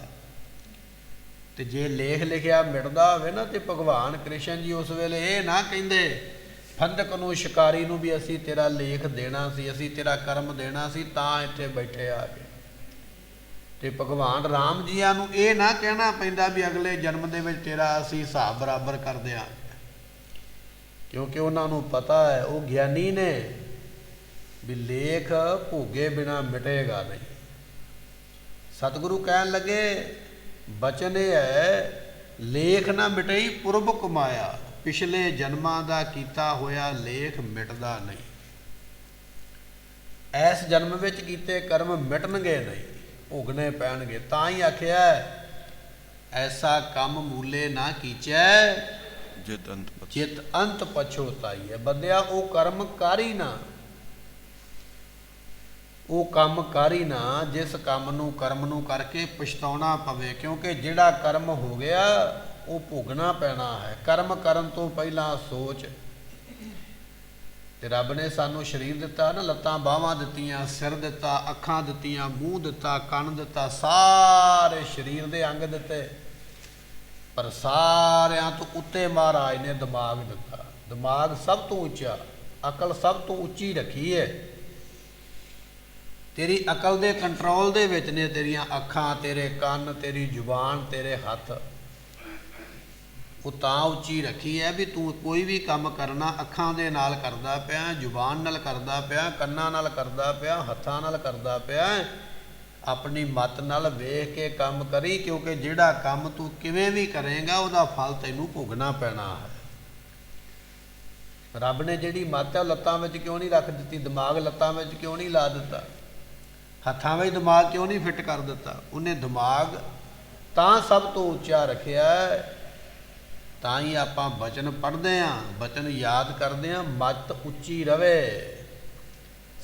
ਤੇ ਜੇ ਲੇਖ ਲਿਖਿਆ ਮਿਟਦਾ ਹੋਵੇ ਨਾ, ਤੇ ਭਗਵਾਨ ਕ੍ਰਿਸ਼ਨ ਜੀ ਉਸ ਵੇਲੇ ਇਹ ਨਾ ਕਹਿੰਦੇ ਫੰਦਕ ਨੂੰ, ਸ਼ਿਕਾਰੀ ਨੂੰ ਵੀ ਅਸੀਂ ਤੇਰਾ ਲੇਖ ਦੇਣਾ ਸੀ, ਅਸੀਂ ਤੇਰਾ ਕਰਮ ਦੇਣਾ ਸੀ, ਤਾਂ ਇੱਥੇ ਬੈਠੇ ਆ ਗਏ। ਤੇ ਭਗਵਾਨ ਰਾਮ ਜੀਆਂ ਨੂੰ ਇਹ ਨਾ ਕਹਿਣਾ ਪੈਂਦਾ ਵੀ ਅਗਲੇ ਜਨਮ ਦੇ ਵਿੱਚ ਤੇਰਾ ਅਸੀਂ ਹਿਸਾਬ ਬਰਾਬਰ ਕਰ ਦਿਆਂਗੇ, ਕਿਉਂਕਿ ਉਹਨਾਂ ਨੂੰ ਪਤਾ ਹੈ, ਉਹ ਗਿਆਨੀ ਨੇ, ਵੀ ਲੇਖ ਭੋਗੇ ਬਿਨਾ ਮਿਟੇਗਾ ਨਹੀਂ। ਸਤਿਗੁਰੂ ਕਹਿਣ ਲੱਗੇ ਬਚਨ ਇਹ ਹੈ, ਲੇਖ ਨਾ ਮਿਟਈ ਪੁਰਬ ਕਮਾਇਆ। ਪਿਛਲੇ ਜਨਮਾਂ ਦਾ ਕੀਤਾ ਹੋਇਆ ਲੇਖ ਮਿਟਦਾ ਨਹੀਂ। ਇਸ ਜਨਮ ਵਿੱਚ ਕੀਤੇ ਕਰਮ ਮਿਟਣਗੇ ਨਹੀਂ, ਭੋਗਣੇ ਪੈਣਗੇ। ਤਾਂ ਹੀ ਆਖਿਆ ਐਸਾ ਕੰਮ ਮੂਲੇ ਨਾ ਕੀਚੈ ਜਿਤ ਅੰਤ ਪਛੋਤਾਈ ਹੈ। ਬੰਦਿਆ, ਉਹ ਕਰਮ ਕਰ ਹੀ ਨਾ, ਉਹ ਕੰਮ ਕਰ ਹੀ ਨਾ ਜਿਸ ਕੰਮ ਨੂੰ, ਕਰਮ ਨੂੰ ਕਰਕੇ ਪਛਤਾਉਣਾ ਪਵੇ। ਕਿਉਂਕਿ ਜਿਹੜਾ ਕਰਮ ਹੋ ਗਿਆ ਉਹ ਭੋਗਣਾ ਪੈਣਾ ਹੈ। ਕਰਮ ਕਰਨ ਤੋਂ ਪਹਿਲਾਂ ਸੋਚ। ਤੇ ਰੱਬ ਨੇ ਸਾਨੂੰ ਸਰੀਰ ਦਿੱਤਾ ਨਾ, ਲੱਤਾਂ ਬਾਹਾਂ ਦਿੱਤੀਆਂ, ਸਿਰ ਦਿੱਤਾ, ਅੱਖਾਂ ਦਿੱਤੀਆਂ, ਮੂੰਹ ਦਿੱਤਾ, ਕੰਨ ਦਿੱਤਾ, ਸਾਰੇ ਸਰੀਰ ਦੇ ਅੰਗ ਦਿੱਤੇ। ਪਰ ਸਾਰਿਆਂ ਤੋਂ ਉੱਤੇ ਮਹਾਰਾਜ ਨੇ ਦਿਮਾਗ ਦਿੱਤਾ। ਦਿਮਾਗ ਸਭ ਤੋਂ ਉੱਚਾ, ਅਕਲ ਸਭ ਤੋਂ ਉੱਚੀ ਰੱਖੀ ਹੈ। ਤੇਰੀ ਅਕਲ ਦੇ ਕੰਟਰੋਲ ਦੇ ਵਿੱਚ ਨੇ ਤੇਰੀਆਂ ਅੱਖਾਂ, ਤੇਰੇ ਕੰਨ, ਤੇਰੀ ਜ਼ੁਬਾਨ, ਤੇਰੇ ਹੱਥ। ਉਹ ਤਾਂ ਉੱਚੀ ਰੱਖੀ ਹੈ ਵੀ ਤੂੰ ਕੋਈ ਵੀ ਕੰਮ ਕਰਨਾ ਅੱਖਾਂ ਦੇ ਨਾਲ ਕਰਦਾ ਪਿਆ, ਜ਼ੁਬਾਨ ਨਾਲ ਕਰਦਾ ਪਿਆ, ਕੰਨਾਂ ਨਾਲ ਕਰਦਾ ਪਿਆ, ਹੱਥਾਂ ਨਾਲ ਕਰਦਾ ਪਿਆ। ਆਪਣੀ ਮੱਤ ਨਾਲ ਵੇਖ ਕੇ ਕੰਮ ਕਰੀ, ਕਿਉਂਕਿ ਜਿਹੜਾ ਕੰਮ ਤੂੰ ਕਿਵੇਂ ਵੀ ਕਰੇਗਾ ਉਹਦਾ ਫਲ ਤੈਨੂੰ ਭੋਗਣਾ ਪੈਣਾ ਹੈ। ਰੱਬ ਨੇ ਜਿਹੜੀ ਮੱਤ ਹੈ ਲੱਤਾਂ ਵਿੱਚ ਕਿਉਂ ਨਹੀਂ ਰੱਖ ਦਿੱਤੀ? ਦਿਮਾਗ ਲੱਤਾਂ ਵਿੱਚ ਕਿਉਂ ਨਹੀਂ ਲਾ ਦਿੱਤਾ? ਹੱਥਾਂ ਵਿੱਚ ਦਿਮਾਗ ਕਿਉਂ ਨਹੀਂ ਫਿੱਟ ਕਰ ਦਿੱਤਾ? ਉਹਨੇ ਦਿਮਾਗ ਤਾਂ ਸਭ ਤੋਂ ਉੱਚਾ ਰੱਖਿਆ। ਤਾਂ ਹੀ ਆਪਾਂ ਬਚਨ ਪੜ੍ਹਦੇ ਹਾਂ, ਬਚਨ ਯਾਦ ਕਰਦੇ ਹਾਂ, ਮੱਤ ਉੱਚੀ ਰਵੇ।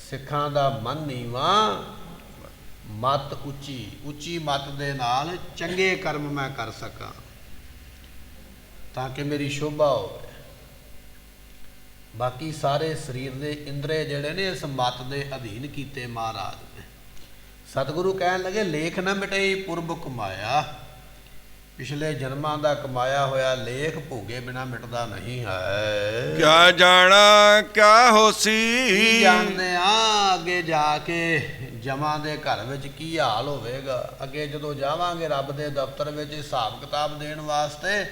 ਸਿੱਖਾਂ ਦਾ ਮਨ ਨੀਵਾਂ, ਮੱਤ ਉੱਚੀ। ਉੱਚੀ ਮੱਤ ਦੇ ਨਾਲ ਚੰਗੇ ਕਰਮ ਮੈਂ ਕਰ ਸਕਾਂ, ਤਾਂ ਕਿ ਮੇਰੀ ਸ਼ੋਭਾ ਹੋਵੇ। ਬਾਕੀ ਸਾਰੇ ਸਰੀਰ ਦੇ ਇੰਦਰੇ ਜਿਹੜੇ ਨੇ ਇਸ ਮੱਤ ਦੇ ਅਧੀਨ ਕੀਤੇ ਮਹਾਰਾਜ ਨੇ। ਸਤਿਗੁਰੂ ਕਹਿਣ ਲੱਗੇ ਲੇਖ ਨਾ ਮਿਟੇ ਪੁਰਬ ਕਮਾਇਆ। ਪਿਛਲੇ ਜਨਮਾਂ ਦਾ ਕਮਾਇਆ ਹੋਇਆ ਲੇਖ ਭੋਗੇ ਬਿਨਾ ਮਿਟਦਾ ਨਹੀਂ ਹੈ। ਕਿਆ ਜਾਣਾ ਕਿਆ ਹੋਸੀ। ਕੀ ਜਾਣਦੇ ਆ ਅੱਗੇ ਜਾ ਕੇ ਜਮਾਂ ਦੇ ਘਰ ਵਿੱਚ ਕੀ ਹਾਲ ਹੋਵੇਗਾ। ਅੱਗੇ ਜਦੋਂ ਜਾਵਾਂਗੇ ਰੱਬ ਦੇ ਦਫ਼ਤਰ ਵਿੱਚ ਹਿਸਾਬ ਕਿਤਾਬ ਦੇਣ ਵਾਸਤੇ,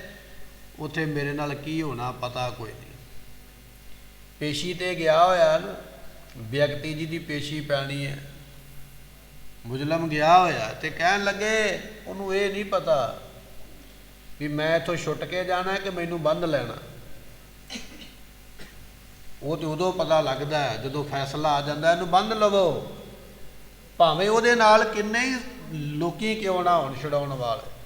ਉੱਥੇ ਮੇਰੇ ਨਾਲ ਕੀ ਹੋਣਾ ਪਤਾ ਕੋਈ ਨਹੀਂ। ਪੇਸ਼ੀ ਤੇ ਗਿਆ ਹੋਇਆ ਨਾ, ਵਿਅਕਤੀ ਜੀ ਦੀ ਪੇਸ਼ੀ ਪੈਣੀ ਹੈ। ਮੁਜਲਮ ਗਿਆ ਹੋਇਆ ਤੇ ਕਹਿਣ ਲੱਗੇ ਉਹਨੂੰ ਇਹ ਨਹੀਂ ਪਤਾ ਵੀ ਮੈਂ ਇੱਥੋਂ ਛੁੱਟ ਕੇ ਜਾਣਾ ਕਿ ਮੈਨੂੰ ਬੰਦ ਲੈਣਾ। ਉਹ ਤੇ ਉਦੋਂ ਪਤਾ ਲੱਗਦਾ ਹੈ ਜਦੋਂ ਫੈਸਲਾ ਆ ਜਾਂਦਾ ਇਹਨੂੰ ਬੰਦ ਲਵੋ, ਭਾਵੇਂ ਉਹਦੇ ਨਾਲ ਕਿੰਨੇ ਹੀ ਲੋਕੀ ਕਿਉਂ ਨਾ ਹੋਣ ਛਡਾਉਣ ਵਾਲੇ।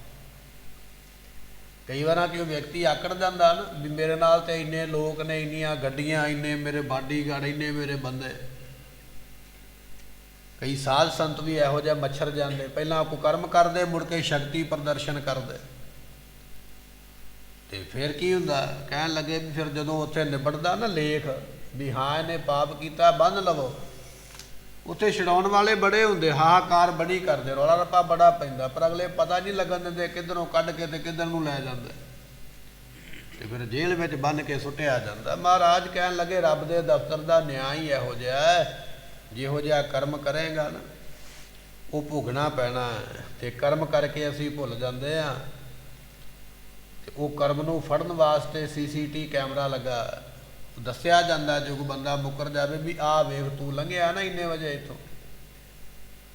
ਕਈ ਵਾਰਾਂ ਕਿ ਉਹ ਵਿਅਕਤੀ ਆਕੜ ਜਾਂਦਾ ਨਾ ਵੀ ਮੇਰੇ ਨਾਲ ਤੇ ਇੰਨੇ ਲੋਕ ਨੇ, ਇੰਨੀਆਂ ਗੱਡੀਆਂ, ਇੰਨੇ ਮੇਰੇ ਬਾਡੀਗਾਰਡ, ਇੰਨੇ ਮੇਰੇ ਬੰਦੇ। ਕਈ ਸਾਧ ਸੰਤ ਵੀ ਇਹੋ ਜਿਹਾ ਮੱਛਰ ਜਾਂਦੇ, ਪਹਿਲਾਂ ਕੁਕਰਮ ਕਰਦੇ, ਮੁੜ ਕੇ ਸ਼ਕਤੀ ਪ੍ਰਦਰਸ਼ਨ ਕਰਦੇ। ਤੇ ਫਿਰ ਕੀ ਹੁੰਦਾ? ਕਹਿਣ ਲੱਗੇ ਵੀ ਫਿਰ ਜਦੋਂ ਉੱਥੇ ਨਿਬੜਦਾ ਨਾ ਲੇਖ ਵੀ ਹਾਂ ਇਹਨੇ ਪਾਪ ਕੀਤਾ, ਬੰਦ ਲਵੋ, ਉੱਥੇ ਛਡਾਉਣ ਵਾਲੇ ਬੜੇ ਹੁੰਦੇ, ਹਾਹਾਕਾਰ ਬੜੀ ਕਰਦੇ, ਰੌਲਾ ਰੱਪਾ ਬੜਾ ਪੈਂਦਾ, ਪਰ ਅਗਲੇ ਪਤਾ ਨਹੀਂ ਲੱਗਣ ਦਿੰਦੇ ਕਿੱਧਰੋਂ ਕੱਢ ਕੇ ਤੇ ਕਿੱਧਰ ਨੂੰ ਲੈ ਜਾਂਦੇ, ਤੇ ਫਿਰ ਜੇਲ੍ਹ ਵਿੱਚ ਬੰਨ੍ਹ ਕੇ ਸੁੱਟਿਆ ਜਾਂਦਾ। ਮਹਾਰਾਜ ਕਹਿਣ ਲੱਗੇ ਰੱਬ ਦੇ ਦਫ਼ਤਰ ਦਾ ਨਿਆਂ ਹੀ ਇਹੋ ਜਿਹਾ ਹੈ, ਜਿਹੋ ਜਿਹਾ ਕਰਮ ਕਰੇਗਾ ਨਾ ਉਹ ਭੋਗਣਾ ਪੈਣਾ ਹੈ। ਤੇ ਕਰਮ ਕਰਕੇ ਅਸੀਂ ਭੁੱਲ ਜਾਂਦੇ ਹਾਂ, ਤੇ ਉਹ ਕਰਮ ਨੂੰ ਫੜਨ ਵਾਸਤੇ CCTV ਕੈਮਰਾ ਲੱਗਾ। ਦੱਸਿਆ ਜਾਂਦਾ ਜੋ ਕੋਈ ਬੰਦਾ ਮੁੱਕਰ ਜਾਵੇ ਵੀ ਆਹ ਵੇਖ ਤੂੰ ਲੰਘਿਆ ਨਾ ਇੰਨੇ ਵਜੇ ਇੱਥੋਂ,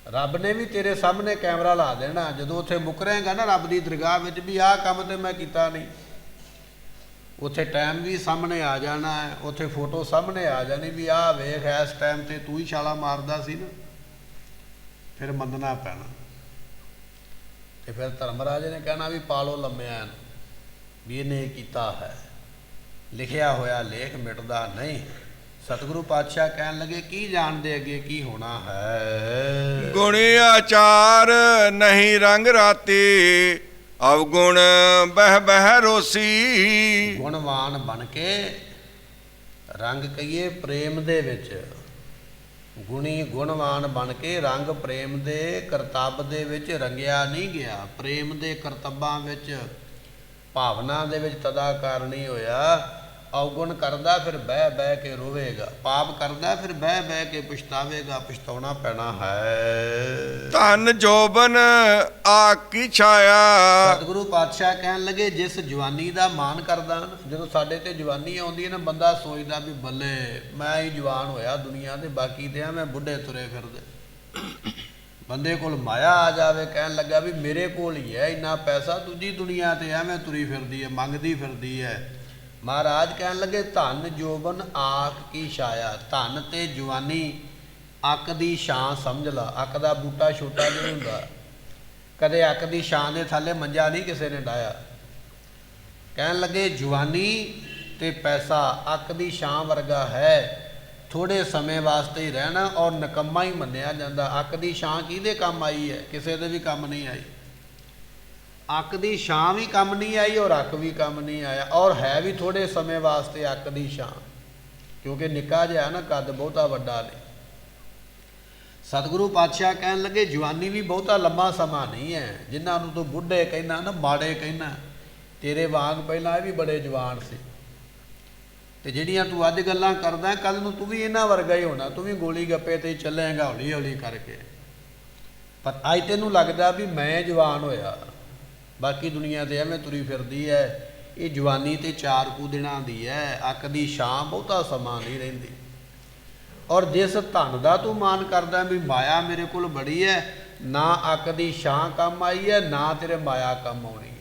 ਰੱਬ ਨੇ ਵੀ ਤੇਰੇ ਸਾਹਮਣੇ ਕੈਮਰਾ ਲਾ ਦੇਣਾ ਜਦੋਂ ਉੱਥੇ ਮੁੱਕਰੇਗਾ ਨਾ ਰੱਬ ਦੀ ਦਰਗਾਹ ਵਿੱਚ ਵੀ ਆਹ ਕੰਮ ਤੇ ਮੈਂ ਕੀਤਾ ਨਹੀਂ। ਉੱਥੇ ਟਾਈਮ ਵੀ ਸਾਹਮਣੇ ਆ ਜਾਣਾ ਹੈ, ਉੱਥੇ ਫੋਟੋ ਸਾਹਮਣੇ ਆ ਜਾਣੀ ਵੀ ਆਹ ਵੇਖ ਇਸ ਟਾਈਮ ਤੇ ਤੂੰ ਹੀ ਛਾਲਾ ਮਾਰਦਾ ਸੀ ਨਾ। ਫਿਰ ਮੰਨਣਾ ਪੈਣਾ। ਤੇ ਫਿਰ ਧਰਮਰਾਜ ਨੇ ਕਹਿਣਾ ਵੀ ਪਾਲੋ ਲੰਮਿਆਂ ਨੂੰ ਵੀ ਇਹਨੇ ਕੀਤਾ ਹੈ, ਲਿਖਿਆ ਹੋਇਆ ਲੇਖ ਮਿਟਦਾ ਨਹੀਂ। ਸਤਿਗੁਰੂ ਪਾਤਸ਼ਾਹ ਕਹਿਣ ਲੱਗੇ ਕੀ ਜਾਣਦੇ ਅੱਗੇ ਕੀ ਹੋਣਾ ਹੈ। ਗੁਣੀ ਆਚਾਰ ਨਹੀਂ ਰੰਗ ਰਾਤੀ, ਅਵਗੁਣ ਬਹਿ ਬਹਿ ਰੋਸੀ। ਗੁਣਵਾਨ ਬਣ ਕੇ ਰੰਗ ਕਹੀਏ ਪ੍ਰੇਮ ਦੇ ਵਿੱਚ, ਗੁਣੀ ਗੁਣਵਾਨ ਬਣ ਕੇ ਰੰਗ ਪ੍ਰੇਮ ਦੇ ਕਰਤੱਵ ਦੇ ਵਿੱਚ ਰੰਗਿਆ ਨਹੀਂ ਗਿਆ। ਪ੍ਰੇਮ ਦੇ ਕਰਤੱਵਾਂ ਵਿੱਚ ਭਾਵਨਾ ਦੇ ਵਿੱਚ ਤਦਾਕਾਰ ਨਹੀਂ ਹੋਇਆ। ਅਵਗੁਣ ਕਰਦਾ ਫਿਰ ਬਹਿ ਬਹਿ ਕੇ ਰੋਵੇਗਾ, ਪਾਪ ਕਰਦਾ ਫਿਰ ਬਹਿ ਬਹਿ ਕੇ ਪਛਤਾਵੇਗਾ, ਪਛਤਾਉਣਾ ਪੈਣਾ ਹੈ। ਧਨ ਜੋਬਨ ਆਕੀ ਛਾਇਆ। ਸਤਿਗੁਰੂ ਪਾਤਸ਼ਾਹ ਕਹਿਣ ਲੱਗੇ ਜਿਸ ਜਵਾਨੀ ਦਾ ਮਾਣ ਕਰਦਾ ਨਾ, ਜਦੋਂ ਸਾਡੇ ਤੇ ਜਵਾਨੀ ਆਉਂਦੀ ਹੈ ਨਾ ਬੰਦਾ ਸੋਚਦਾ ਵੀ ਬੱਲੇ ਮੈਂ ਹੀ ਜਵਾਨ ਹੋਇਆ ਦੁਨੀਆ ਦੇ, ਬਾਕੀ ਤੇ ਐਵੇਂ ਬੁੱਢੇ ਤੁਰੇ ਫਿਰਦੇ। ਬੰਦੇ ਕੋਲ ਮਾਇਆ ਆ ਜਾਵੇ ਕਹਿਣ ਲੱਗਾ ਵੀ ਮੇਰੇ ਕੋਲ ਹੀ ਹੈ ਇੰਨਾ ਪੈਸਾ, ਦੂਜੀ ਦੁਨੀਆ ਤੇ ਐਵੇਂ ਤੁਰੀ ਫਿਰਦੀ ਹੈ ਮੰਗਦੀ ਫਿਰਦੀ ਹੈ। ਮਹਾਰਾਜ ਕਹਿਣ ਲੱਗੇ ਧਨ ਜੋਬਨ ਆਖ ਕੀ ਛਾਇਆ। ਧਨ ਤੇ ਜਵਾਨੀ ਅੱਕ ਦੀ ਛਾਂ ਸਮਝ ਲਾ। ਅੱਕ ਦਾ ਬੂਟਾ ਛੋਟਾ ਨਹੀਂ ਹੁੰਦਾ, ਕਦੇ ਅੱਕ ਦੀ ਛਾਂ ਦੇ ਥੱਲੇ ਮੰਜਾ ਨਹੀਂ ਕਿਸੇ ਨੇ ਡਾਇਆ। ਕਹਿਣ ਲੱਗੇ ਜਵਾਨੀ ਤੇ ਪੈਸਾ ਅੱਕ ਦੀ ਛਾਂ ਵਰਗਾ ਹੈ, ਥੋੜੇ ਸਮੇਂ ਵਾਸਤੇ ਹੀ ਰਹਿਣਾ ਔਰ ਨਿਕੰਮਾ ਹੀ ਮੰਨਿਆ ਜਾਂਦਾ। ਅੱਕ ਦੀ ਛਾਂ ਕਿਹਦੇ ਕੰਮ ਆਈ ਹੈ? ਕਿਸੇ ਦੇ ਵੀ ਕੰਮ ਨਹੀਂ ਆਈ। ਅੱਕ ਦੀ ਛਾਂ ਵੀ ਕੰਮ ਨਹੀਂ ਆਈ ਔਰ ਅੱਕ ਵੀ ਕੰਮ ਨਹੀਂ ਆਇਆ, ਔਰ ਹੈ ਵੀ ਥੋੜੇ ਸਮੇਂ ਵਾਸਤੇ ਅੱਕ ਦੀ ਛਾਂ, ਕਿਉਂਕਿ ਨਿੱਕਾ ਜਿਹਾ ਨਾ ਕੱਦ, ਬਹੁਤਾ ਵੱਡਾ ਨਹੀਂ। ਸਤਿਗੁਰੂ ਪਾਤਸ਼ਾਹ ਕਹਿਣ ਲੱਗੇ ਜਵਾਨੀ ਵੀ ਬਹੁਤਾ ਲੰਮਾ ਸਮਾਂ ਨਹੀਂ ਹੈ। ਜਿਨ੍ਹਾਂ ਨੂੰ ਤੂੰ ਬੁੱਢੇ ਕਹਿਣਾ ਨਾ ਮਾੜੇ ਕਹਿਣਾ, ਤੇਰੇ ਵਾਂਗ ਪਹਿਲਾਂ ਇਹ ਵੀ ਬੜੇ ਜਵਾਨ ਸੀ। ਤੇ ਜਿਹੜੀਆਂ ਤੂੰ ਅੱਜ ਗੱਲਾਂ ਕਰਦਾ ਕੱਲ ਨੂੰ ਤੂੰ ਵੀ ਇਹਨਾਂ ਵਰਗਾ ਹੀ ਹੋਣਾ, ਤੂੰ ਵੀ ਗੋਲੀ ਗੱਪੇ ਤੇ ਚੱਲੇਗਾ ਹੌਲੀ ਹੌਲੀ ਕਰਕੇ। ਪਰ ਅੱਜ ਤੈਨੂੰ ਲੱਗਦਾ ਵੀ ਮੈਂ ਜਵਾਨ ਹੋਇਆ, ਬਾਕੀ ਦੁਨੀਆ ਤੇ ਐਵੇਂ ਤੁਰੀ ਫਿਰਦੀ ਹੈ। ਇਹ ਜਵਾਨੀ ਤੇ 4 ਕੁ ਦਿਨਾਂ ਦੀ ਹੈ, ਅੱਕ ਦੀ ਛਾਂ ਬਹੁਤਾ ਸਮਾਂ ਨਹੀਂ ਰਹਿੰਦੀ। ਔਰ ਜਿਸ ਧਨ ਦਾ ਤੂੰ ਮਾਨ ਕਰਦਾ ਵੀ ਮਾਇਆ ਮੇਰੇ ਕੋਲ ਬੜੀ ਹੈ, ਨਾ ਅੱਕ ਦੀ ਛਾਂ ਕੰਮ ਆਈ ਹੈ ਨਾ ਤੇਰੇ ਮਾਇਆ ਕੰਮ ਆਉਣੀ ਹੈ।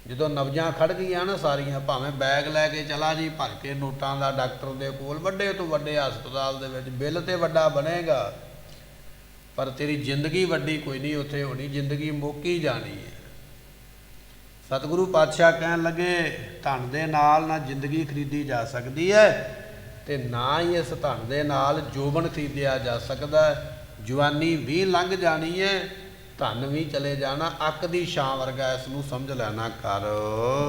ਜਦੋਂ ਨਬਜ਼ਾਂ ਖੜ ਗਈਆਂ ਨਾ ਸਾਰੀਆਂ, ਭਾਵੇਂ ਬੈਗ ਲੈ ਕੇ ਚਲਾ ਜੀ ਭਰ ਕੇ ਨੋਟਾਂ ਦਾ ਡਾਕਟਰ ਦੇ ਕੋਲ, ਵੱਡੇ ਤੋਂ ਵੱਡੇ ਹਸਪਤਾਲ ਦੇ ਵਿੱਚ, ਬਿੱਲ ਤੇ ਵੱਡਾ ਬਣੇਗਾ ਪਰ ਤੇਰੀ ਜ਼ਿੰਦਗੀ ਵੱਡੀ ਕੋਈ ਨਹੀਂ ਉੱਥੇ ਹੋਣੀ, ਜ਼ਿੰਦਗੀ ਮੁੱਕ ਹੀ ਜਾਣੀ ਹੈ। ਸਤਿਗੁਰੂ ਪਾਤਸ਼ਾਹ ਕਹਿਣ ਲੱਗੇ ਧਨ ਦੇ ਨਾਲ ਨਾ ਜ਼ਿੰਦਗੀ ਖਰੀਦੀ ਜਾ ਸਕਦੀ ਹੈ ਤੇ ਨਾ ਹੀ ਇਸ ਧਨ ਦੇ ਨਾਲ ਜੋਬਨ ਖਰੀਦਿਆ ਜਾ ਸਕਦਾ। ਜਵਾਨੀ ਵੀ ਲੰਘ ਜਾਣੀ ਹੈ, ਧਨ ਵੀ ਚਲੇ ਜਾਣਾ, ਅੱਕ ਦੀ ਛਾਂ ਵਰਗਾ ਇਸ ਨੂੰ ਸਮਝ ਲੈਣਾ ਕਰ।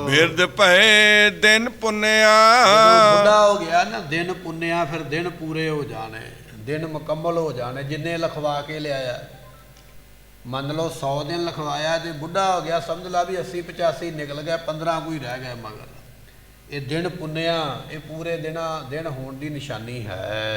ਬਿਰਧ ਭਏ ਦਿਨ ਪੁੰਨਿਆ। ਜਦੋਂ ਬੁੱਢਾ ਹੋ ਗਿਆ ਨਾ ਦਿਨ ਪੁੰਨਿਆ, ਫਿਰ ਦਿਨ ਪੂਰੇ ਹੋ ਜਾਣੇ, ਦਿਨ ਮੁਕੰਮਲ ਹੋ ਜਾਣੇ। ਜਿੰਨੇ ਲਿਖਵਾ ਕੇ ਲਿਆਇਆ, ਮੰਨ ਲਓ 100 ਦਿਨ ਲਿਖਵਾਇਆ ਤੇ ਬੁੱਢਾ ਹੋ ਗਿਆ, ਸਮਝ ਲਾ ਵੀ 80-85 ਨਿਕਲ ਗਿਆ, 15 ਕੋਈ ਰਹਿ ਗਏ ਮਗਰ। ਇਹ ਦਿਨ ਪੁੰਨਿਆ, ਇਹ ਪੂਰੇ ਦਿਨ ਹੋਣ ਦੀ ਨਿਸ਼ਾਨੀ ਹੈ।